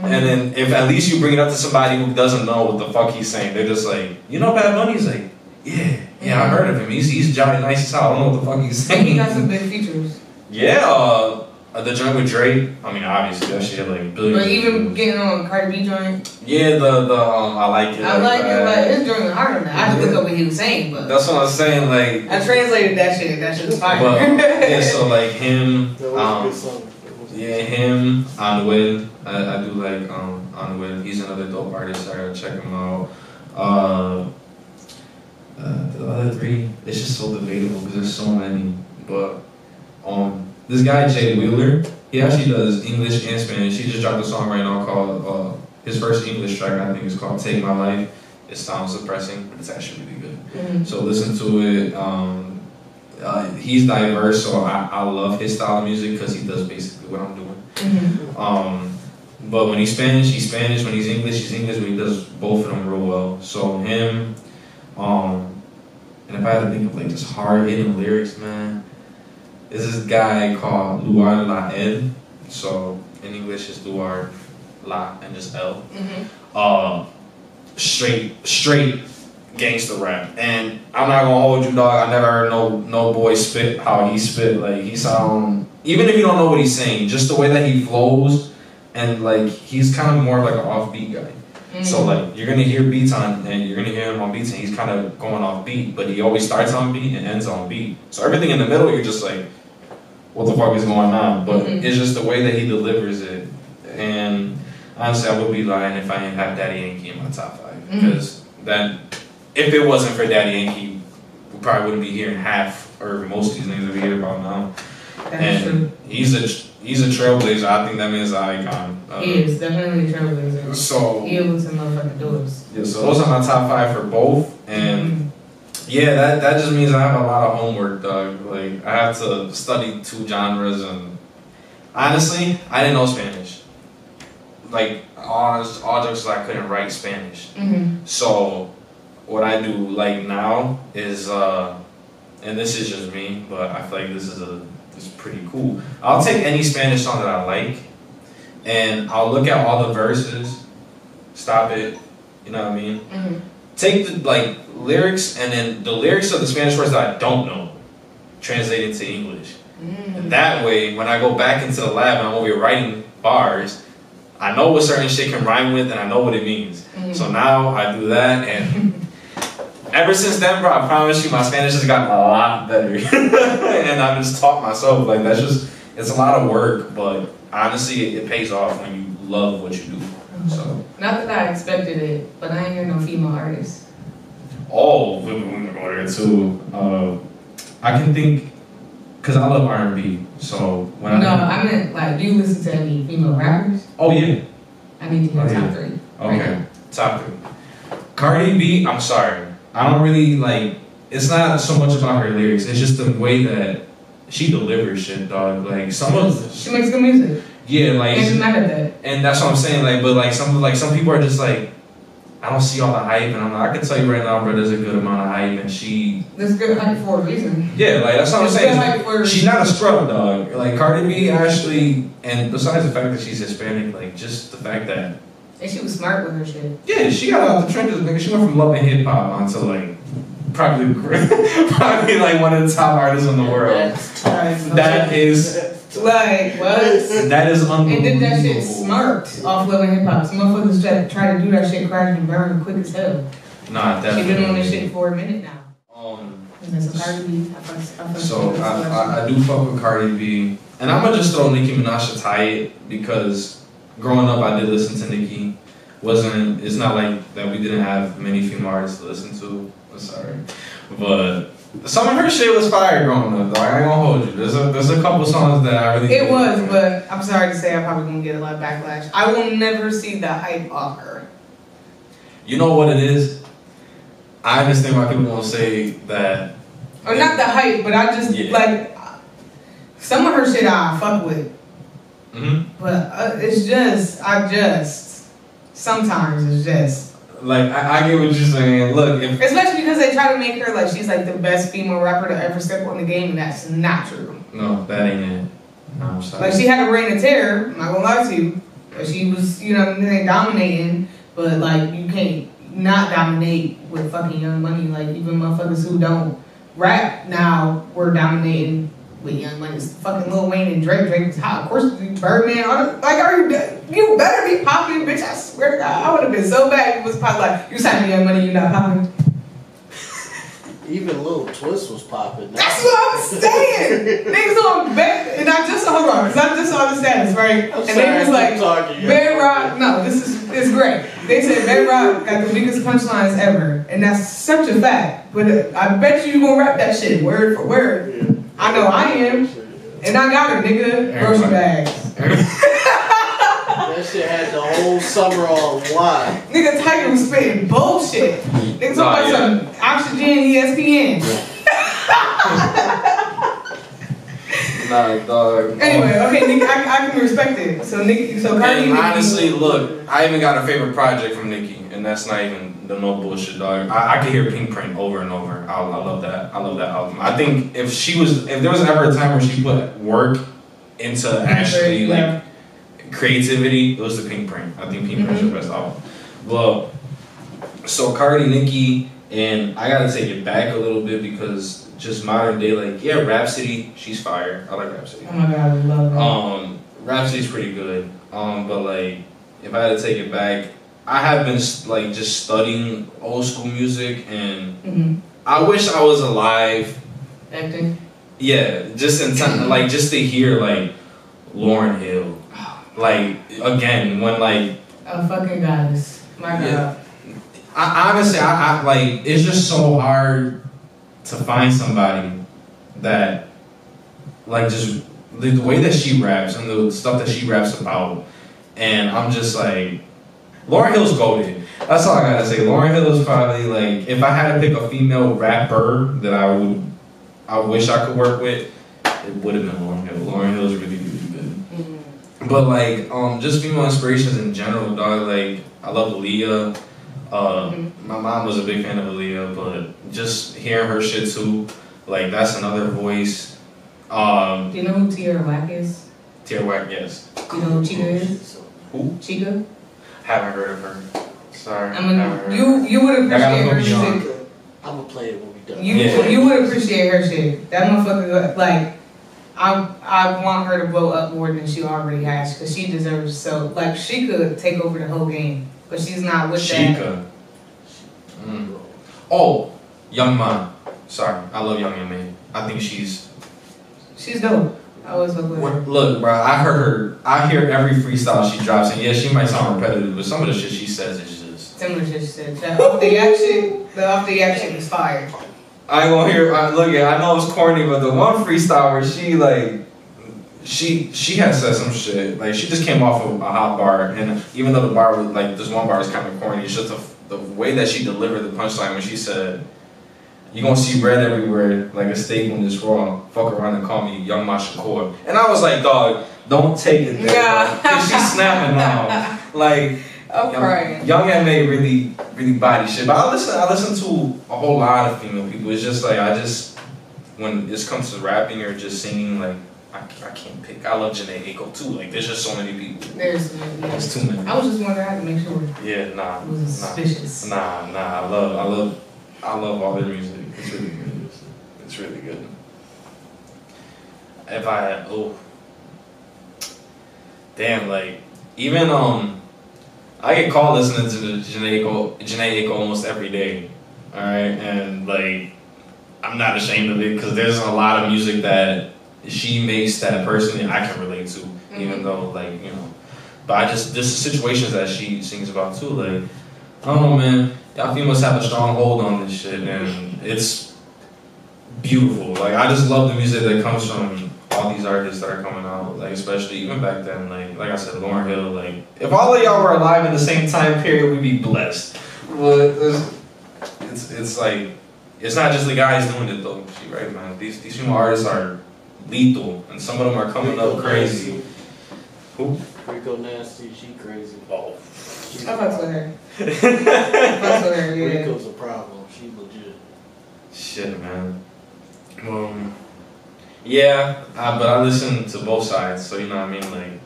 And then if at least you bring it up to somebody who doesn't know what the fuck he's saying, they're just like, you know Bad Bunny? He's like, yeah, I heard of him. He's Johnny Nice as hell. I don't know what the fuck he's saying. He got some big features. Yeah, The joint with Drake, I mean, obviously that shit had like billions. Or even getting on Cardi B joint. Yeah, I like it. I like it, like his joint was harder than that. I had to look up what he was saying, but that's what I'm saying. Like I translated that shit. That shit was fire. But yeah, so like him, That was a good song. yeah, him, Anuel. I do like Anuel. He's another dope artist. I gotta check him out. The other three, it's just so debatable because there's so many. But this guy Jay Wheeler, he actually does English and Spanish. He just dropped a song right now called his first English track. I think is called "Take My Life." It sounds depressing, but it's actually really good. Mm-hmm. So listen to it. He's diverse, so I love his style of music because he does basically what I'm doing. Mm-hmm. But when he's Spanish, he's Spanish. When he's English, he's English. But he does both of them real well. So him, and if I had to think of like just hard hitting lyrics, man, is this guy called Luar La El. So in English, it's Luar La and just L. Mm-hmm. Straight gangster rap, and I'm not gonna hold you, dog. I never heard no boy spit how he spit. Like he sound, even if you don't know what he's saying, just the way that he flows, and like he's kind of more like an offbeat guy. Mm-hmm. So like you're gonna hear beats on, and you're gonna hear him on beats, and he's kind of going off beat, but he always starts on beat and ends on beat. So everything in the middle, you're just like, what the fuck is going on? But it's just the way that he delivers it, and honestly, I would be lying if I didn't have Daddy Yankee in my top 5 because that. If it wasn't for Daddy Yankee, we probably wouldn't be hearing half or most of these things that we hear about now. That's true. He's a trailblazer. I think that man's an icon. He is definitely a trailblazer. So he opens some motherfucking doors. Yeah, so those are my top 5 for both, and yeah, that just means I have a lot of homework, dog. Like I have to study 2 genres, and honestly, I didn't know Spanish. Like all jokes aside, I couldn't write Spanish. So what I do like now is, and this is just me, but I feel like this is pretty cool. I'll take any Spanish song that I like, and I'll look at all the verses, stop it, you know what I mean? Take the like lyrics, and then the lyrics of the Spanish words that I don't know, translate into English. And that way, when I go back into the lab and I'm over here writing bars, I know what certain shit can rhyme with, and I know what it means. So now I do that, and ever since then, bro, I promise you, my Spanish has gotten a lot better. And I've just taught myself. Like, it's a lot of work, but honestly, it pays off when you love what you do. So. Not that I expected it, but I ain't hear no female artists. Oh, we're going to go there too. I can think, because I love R&B, so when I meant, like, do you listen to any female rappers? Oh, yeah. I need to hear top 3. Okay, right. top 3. Cardi B, I'm sorry. I don't really like. It's not so much about her lyrics. It's just the way that she delivers shit, dog. Like some she makes good music. Yeah, like. And she's mad at that. And that's what I'm saying. Like, but like some people are just like, I don't see all the hype, and I'm like, I can tell you right now, bro, there's a good amount of hype, and she. There's good hype for a reason. Yeah, like that's what I'm saying. Good hype for she's not a scrub, dog. Like Cardi B actually, and besides the fact that she's Hispanic, like just the fact that. And she was smart with her shit. Yeah, she got out the trenches, nigga. She went from loving hip hop onto like probably like one of the top artists in the world. That is like what? That is unbelievable. And did that shit smart off loving hip hop. Some motherfuckers try to do that shit, crash and burn quick as hell. Nah, definitely. She been on this shit for a minute now. So I do fuck with Cardi B, and I'm gonna just throw Nicki Minaj to tie it because growing up I did listen to Nicki. It's not like that we didn't have many female artists to listen to. I'm sorry, but some of her shit was fire growing up. Though. I ain't gonna hold you. There's a couple songs that I really. It was, but I'm sorry to say I'm probably gonna get a lot of backlash. I will never see the hype off her. You know what it is? I understand why people won't say that. Or not the hype, but I just like some of her shit I fuck with. But it's just sometimes it's just like I get what you're saying. Look, especially because they try to make her like she's like the best female rapper to ever step on the game, and that's not true. No, that ain't it. No, I'm sorry. Like she had a reign of terror. I'm not gonna lie to you. But she was, dominating. But like you can't not dominate with fucking Young Money. Like even motherfuckers who don't rap now were dominating with Young Money. It's fucking Lil Wayne and Drake. Drake was hot. Of course, Birdman. Like, you better be popping, bitch. I swear to God, I would have been so bad. It was probably like, you signed me Young Money, you not popping. Even Lil Twist was popping. That's what I'm saying. Niggas on bed, and I just hold on, because I just saw the status, right? And they was like, Bedrock. No, it's great. They said Bedrock got the weakest punchlines ever, and that's such a fact. But I bet you gonna rap that shit word for word. Yeah. I know I am, and I got her, nigga. Grocery bags. That shit had the whole summer on lock. Nigga Tiger was spitting bullshit. Niggas talking about some Oxygen ESPN. Nah, dog. Anyway, okay, Nicki, I can respect it. So Cardi. And honestly, look, I even got a favorite project from Nicki, and that's not even no bullshit, dog. I could hear Pink Print over and over. I love that. I love that album. I think if there was ever a time where she put work into actually like creativity, it was the Pink Print. I think Pink Print's her best album. Well, so Cardi, Nicki, and I gotta take it back a little bit because just modern day, like, yeah, Rhapsody, she's fire. I like Rhapsody. Oh my God, I love her. Rhapsody's pretty good. But like, if I had to take it back, I have been like just studying old school music, and I wish I was alive. Acting. Yeah, just in time, like just to hear like Lauryn Hill, like again when like a fucking goddess. My God. Yeah. I honestly, I like it's just so hard to find somebody that like just the way that she raps and the stuff that she raps about, and I'm just like, Lauryn Hill's goated. That's all I gotta say. Lauryn Hill is probably like, if I had to pick a female rapper that I wish I could work with, it would have been Lauryn Hill. Lauryn Hill's really, really good. But like, just female inspirations in general, dog. Like, I love Aaliyah. My mom was a big fan of Aaliyah, but just hearing her shit too, like that's another voice. Do you know who Tierra Whack is? Tierra Whack, yes. Do you know who Chica is? Who? Chica? Haven't heard of her. Sorry. You would appreciate her shit. I'm gonna play it when we done. You would appreciate her shit. That motherfucker, like, I want her to blow up more than she already has, because she deserves so. Like, she could take over the whole game, but she's not with that. Oh, Young Man. Sorry, I love Young Man. I think she's dope. I always look with her. Look, bro, I hear every freestyle she drops, and yeah, she might sound repetitive, but some of the shit she says is just similar shit she said. The off the action is fire. I ain't gonna hear. I know it's corny, but the one freestyle where she like, she had said some shit. Like, she just came off of a hot bar, and even though the bar was like, this one bar is kind of corny, it's just the way that she delivered the punchline when she said, "You gonna see red everywhere like a steak when it's raw. Fuck around and call me Young Ma Shakur." And I was like, dog, don't take it there. Yeah. Cause she's snapping now. Like, I'm crying. Young M.A. really, really body shit. But I listen to a whole lot of female people. It's just like, when it comes to rapping or just singing, like, I can't pick. I love Janae Aiko too. Like, there's just so many people. There's too many. I was just wondering how to make sure. Yeah, nah. It was suspicious. Nah. I love all their music. It's really good. It's really good. If I damn, like, even I get called listening to Janae Aiko almost every day. Alright, and like, I'm not ashamed of it because there's a lot of music that she makes that personally I can relate to, even though, like, you know. But there's situations that she sings about too, like, I don't know, man. Y'all females have a strong hold on this shit, and it's beautiful. Like, I just love the music that comes from all these artists that are coming out, like, especially even back then, like I said, Lauryn Hill. Like, if all of y'all were alive in the same time period, we'd be blessed. But it's like, it's not just the guys doing it though. She right, man. These female artists are lethal, and some of them are coming up crazy. Who? Rico Nasty, she crazy. Oh. I fucks with her. Yeah. Rico's a problem. She legit. Shit, man. Yeah, but I listen to both sides, so you know what I mean. Like,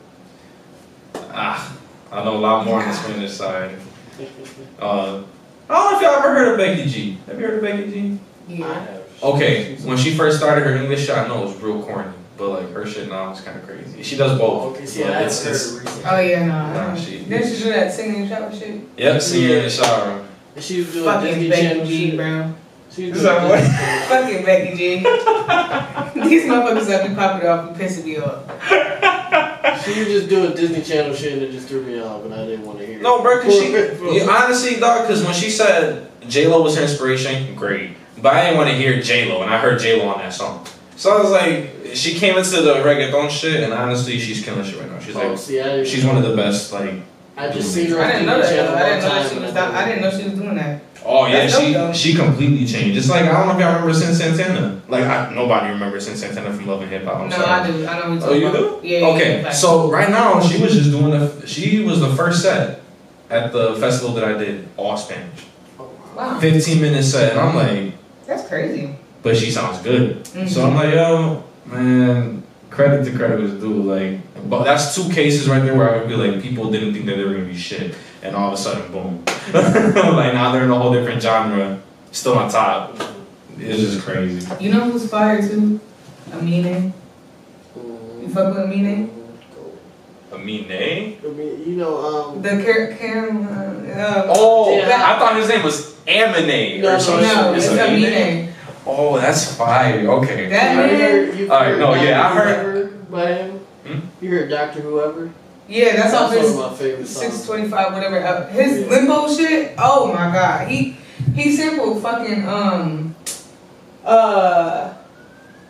I know a lot more on the Spanish side. I don't know if y'all ever heard of Becky G. Have you heard of Becky G? Yeah. I have. Okay, when she first started her English shit, I know it was real corny, but like her shit now is kind of crazy. She does both. Okay, see, but I it's, haven't heard it's, it recently. Oh yeah, no. Nah, Didn't she do that singing in the shower shit? Yep, singing in the shower. And she was doing Fucking Disney Becky Channel G, shit. bro. She was Is doing that what? Disney Channel shit. Fucking Becky G. These motherfuckers that be popping off and pissing me off. She was just doing Disney Channel shit and it just threw me off and I didn't want to hear it. No, bro, cause honestly, dog, cause when she said J-Lo was her inspiration, great. But I didn't want to hear J-Lo, and I heard J-Lo on that song. So I was like, she came into the reggaeton shit, and honestly, she's killing shit right now. She's like, see, she's one of the best, like. I just seen her I on didn't know Disney that. Channel I one didn't know time. I didn't know she was doing that. Oh yeah, That's dope, though. she completely changed. It's like I don't know if y'all remember Sin Santana. Like nobody remembers Sin Santana from Love and Hip Hop. I'm No, sorry. I do. I know what Oh, you're you talking do? about. Yeah. Okay, yeah, so right now she was just doing she was the first set at the festival that I did, all Spanish. Wow. 15-minute set, and I'm like, That's crazy. but she sounds good. Mm-hmm. So I'm like, yo, man, credit to credit was due. Like, but that's two cases right there where I would be like, people didn't think that they were gonna be shit, and all of a sudden, boom. Like now they're in a whole different genre, still on top. It's just crazy. You know who's fire too? Amine. You fuck with Amine? Amine? I mean, you know, The Cam. Oh, Yeah. I thought his name was Amine No, or something. No, it's Amine? Amine. Oh, that's fire. Okay. That man. you've All right, heard no, yeah, I Dr. heard- Whoever by him? You heard Dr. Whoever? Yeah, that's off one his of my favorite songs. 625, whatever. His Yeah. limbo shit. Oh my god, he sampled fucking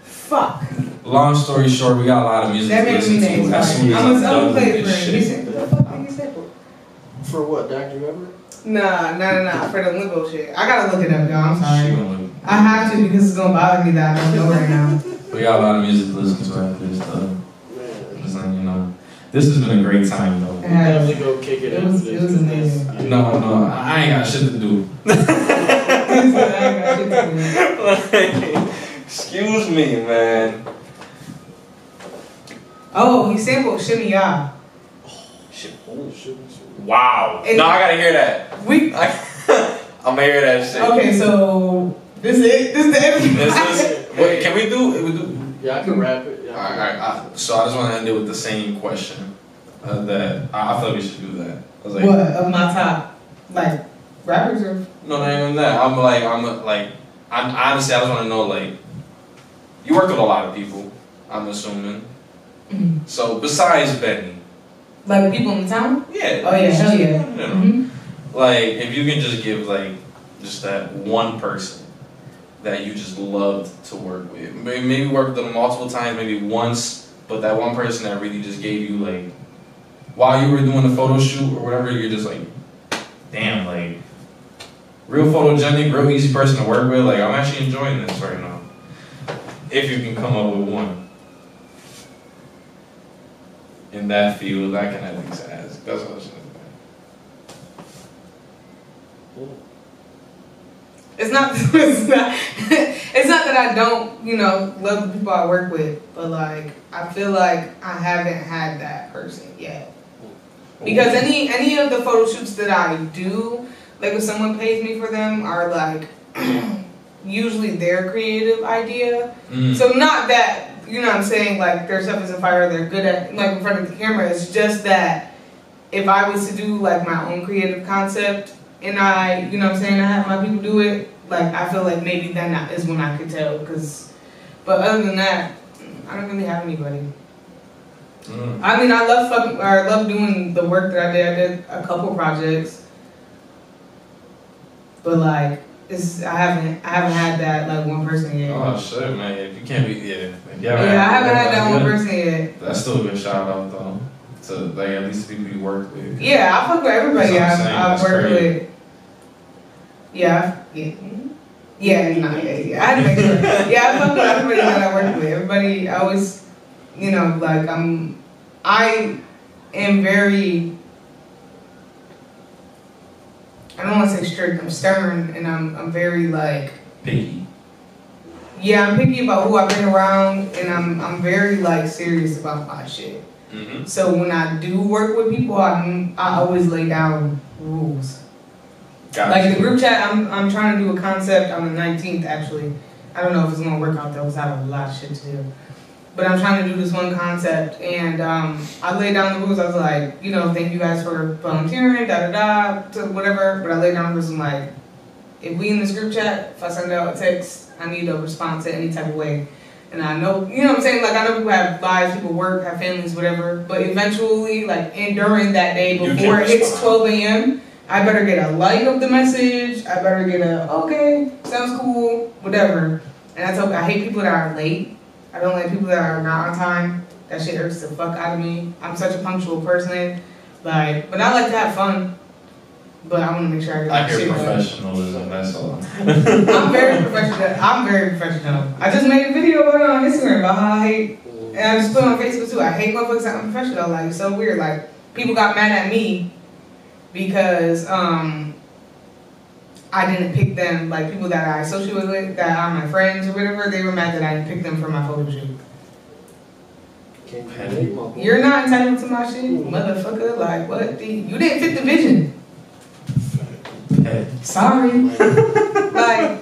fuck. Long story short, we got a lot of music That to made listen me to. name. As soon as I'm I'm gonna done play it with for this him. He shit. said, what the fuck did he sample? For what, Dr. Whoever? Nah, for the limbo shit. I gotta look it up, y'all. I'm She sorry. gonna- I have to because it's gonna bother me that I don't know right now. We got a lot of music to listen to after this stuff. Just letting you know. This has been a great time though. It has. Definitely go kick it It after was- this. it was amazing. No, I ain't got shit to do. Excuse me, man. Oh, he sampled Shimmy Ya. Shit. Oh, shit. Wow. And- No, I gotta hear that. We I'm gonna hear that shit. okay, so this is it. This is the end. Wait, can we do? Yeah, I can rap it. Yeah, Alright. So I just want to end it with the same question. That I feel like we should do that. I was like, What of my top like rappers or? no, not even that. I'm honestly, I just want to know, like, you work with a lot of people, I'm assuming. So besides Benny, Like people in the town? yeah. Oh yeah, hell yeah. You know, Mhm. like, if you can just give like just that one person that you just loved to work with, maybe work with them multiple times, maybe once, but that one person that really just gave you like, while you were doing the photo shoot or whatever, you're just like, damn, like, real photogenic, real easy person to work with. Like, I'm actually enjoying this right now. If you can come up with one in that field, I can at least ask. That's what I was saying. It's not it's not that I don't, love the people I work with, but like I feel like I haven't had that person yet. Because any of the photo shoots that I do, like if someone pays me for them, are like usually their creative idea. So not that, you know what I'm saying, like their stuff isn't fire, they're good at like in front of the camera. It's just that if I was to do like my own creative concept and I, you know what I'm saying, I have my people do it, like I feel like maybe then that is when I could tell. But other than that, I don't really have anybody. I mean, I love doing the work that I did. I did a couple projects, but like I haven't had that like one person yet. Oh shit, man! If you can't be, I haven't had that one person yet. That's still a good shout out though. To like at least the people you work with. Yeah, I fuck with everybody That's what I'm saying, I've that's worked great. with. Yeah. I had to make sure. Yeah, I fuck with everybody that I work with. Everybody, I always, like I am very, I don't want to say strict, I'm stern, and I'm very like, Picky. yeah, I'm picky about who I've been around, and I'm very like serious about my shit. So when I do work with people, I always lay down rules. Gotcha. Like the group chat, I'm trying to do a concept on the 19th actually. I don't know if it's gonna work out though, because I have a lot of shit to do. But I'm trying to do this one concept, and I laid down the rules. I was like, you know, thank you guys for volunteering, to whatever. But I laid down the rules. I'm like, if we in this group chat, if I send out a text, I need a response in any type of way. And I know, you know what I'm saying? Like, I know people have lives, people work, have families, whatever. But eventually, like, and during that day, before it hits 12 a.m., I better get a like of the message. I better get a, okay, sounds cool, whatever. And I hate people that are late. I don't like people that are not on time. That shit irks the fuck out of me. I'm such a punctual person. Like, but I like to have fun. But I want to make sure I get I hear shit professionalism, that's all. I'm very professional. I just made a video about it on Instagram about how I hate, and I just put it on Facebook too. I hate motherfuckers that I'm professional. Like, it's so weird. Like, people got mad at me because I didn't pick them, like people that I associate with, that are my friends or whatever, they were mad that I didn't pick them for my photo shoot. You're not entitled to my shit, motherfucker. Like, what? You didn't fit the vision. Sorry. Like,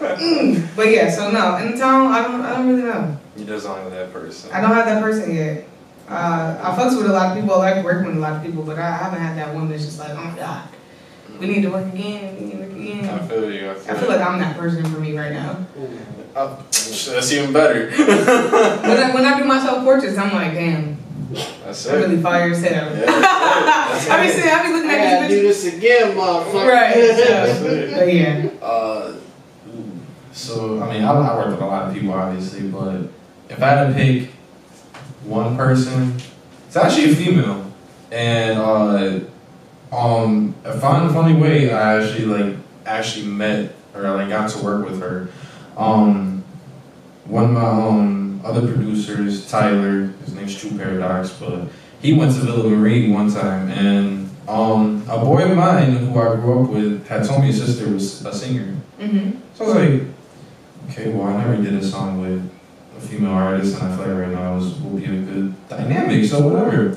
but yeah, so no, in the town, I don't really know. You just don't have that person. I don't have that person yet. I fucks with a lot of people, I like working with a lot of people, but I haven't had that one that's just like, oh my God, we need to work again, I feel you. I feel like I'm that person for me right now. That's even better. when I do my self-portraits, I'm like, damn. That's I'm really fire as hell. Yeah, I be looking at these do this again, motherfucker. Right. But yeah. So, I mean, I work with a lot of people, obviously, but if I had to pick one person, it's actually a female. And a funny way, I actually met or like got to work with her. One of my other producers, Tyler, his name's True Paradox, but he went to Villa Marie one time, and a boy of mine who I grew up with had told me his sister was a singer. Mm-hmm. So I was like, okay, well, I never did a song with a female artist, and I feel like right now will be a good dynamic, so whatever.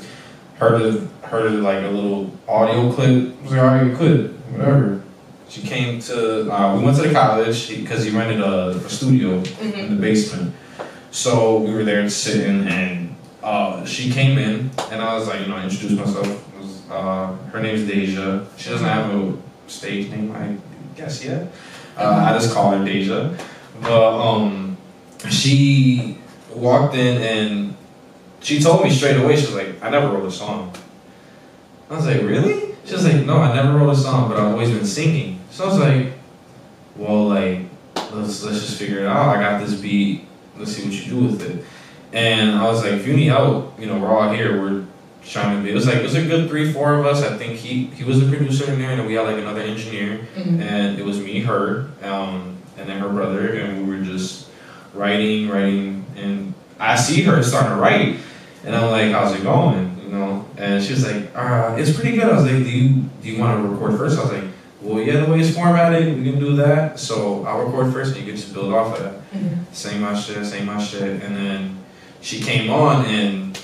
Heard it like a little audio clip. I was like, alright, good, whatever. She came to, we went to the college because he rented a studio in the basement. So we were there sitting, and she came in, and I was like, I introduced myself. Her name's Deja. She doesn't have a stage name, I guess, yet. I just call her Deja. But she walked in, and she told me straight away, she was like, I never wrote a song. I was like, really? She was like, no, I never wrote a song, but I've always been singing. So I was like, well, like, let's just figure it out. I got this beat. Let's see what you do with it. And I was like, if you need help, we're all here. We're trying to be. It was a good 3-4 of us. I think he was the producer in there, and then we had like another engineer, and it was me, her, and then her brother, and we were just writing, and I see her starting to write, and I'm like, how's it going? And she was like, it's pretty good. I was like, do you want to record first? I was like, well, yeah, the way it's formatted, we can do that. So I'll record first, and you can just build off of that. Say my shit. And then she came on and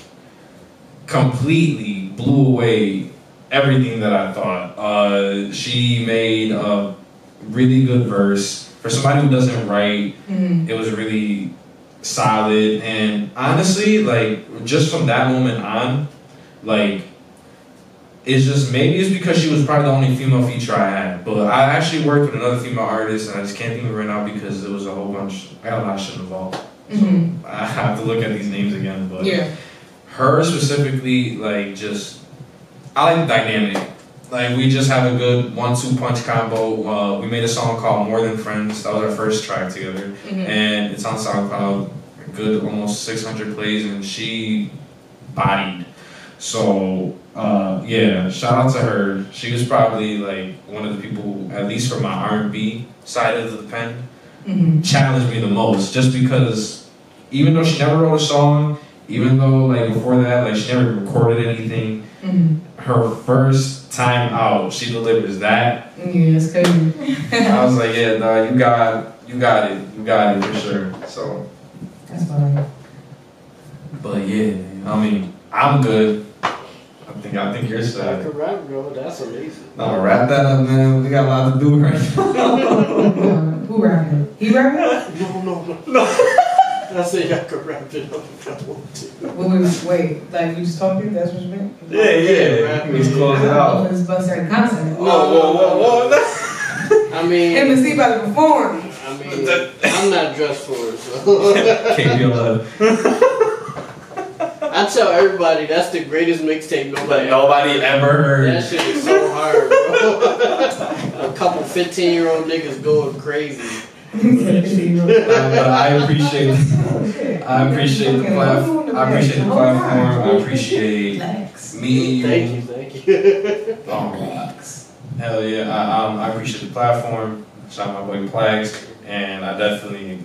completely blew away everything that I thought. She made a really good verse. For somebody who doesn't write, it was really solid. And honestly, like, just from that moment on, like, it's because she was probably the only female feature I had. But I actually worked with another female artist, and I just can't think of it right now because there was a whole bunch. I got a lot of shit involved. So I have to look at these names again. But her specifically, like, I like the dynamic. Like, we just have a good 1-2 punch combo. We made a song called More Than Friends. That was our first track together. And it's on SoundCloud. A good almost 600 plays, and she bodied. So, shout out to her. She was probably like one of the people, at least from my R&B side of the pen, challenged me the most. Just because, even though she never wrote a song, even though like before that, like she never recorded anything, her first time out, she delivers that. Yeah, it's crazy. I was like, yeah, dog, you got it for sure. So that's fine. But yeah, I mean, I'm good. I I think you're I sad. can rap, bro. That's amazing. No, wrap that up, man. We got a lot to do right now. Who rapping? He rapping? No. I said y'all could wrap it up if y'all want to. Wait, like you just talking? That's what you meant? Yeah. Let's close it out. It's about to start a concert. I mean, MC about to perform. I mean, I'm not dressed for it, so. Can't be allowed. I tell everybody that's the greatest mixtape Nobody ever heard. That shit is so hard, bro. A couple 15-year-old niggas going crazy. I appreciate the platform. I appreciate the platform. I appreciate meeting you. Thank you. Hell yeah. I appreciate the platform. Shout out my boy PLAX, and I definitely.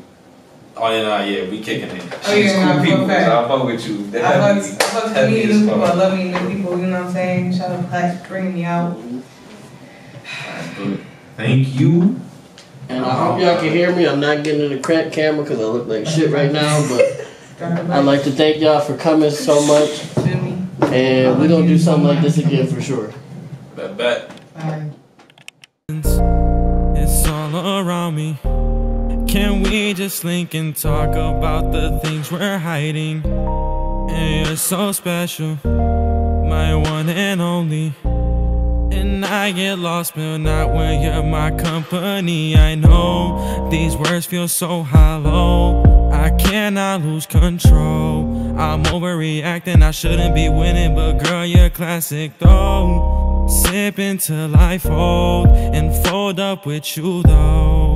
Yeah, we kicking it. She's cool people, so I fuck with you. I fuck with meeting new people. I love meeting new people. You know what I'm saying? Shout out PLAX for bringing me out. Thank you. And I hope y'all can hear me. I'm not getting in the crack camera because I look like shit right now. But I'd like to thank y'all for coming so much. And we're going to do something like this again for sure. Bet. Bye. It's all around me. Can we just link and talk about the things we're hiding? And you're so special, my one and only. And I get lost, but not when you're my company. I know these words feel so hollow. I cannot lose control. I'm overreacting, I shouldn't be winning, but girl, you're classic though. Sip until I fold and fold up with you though.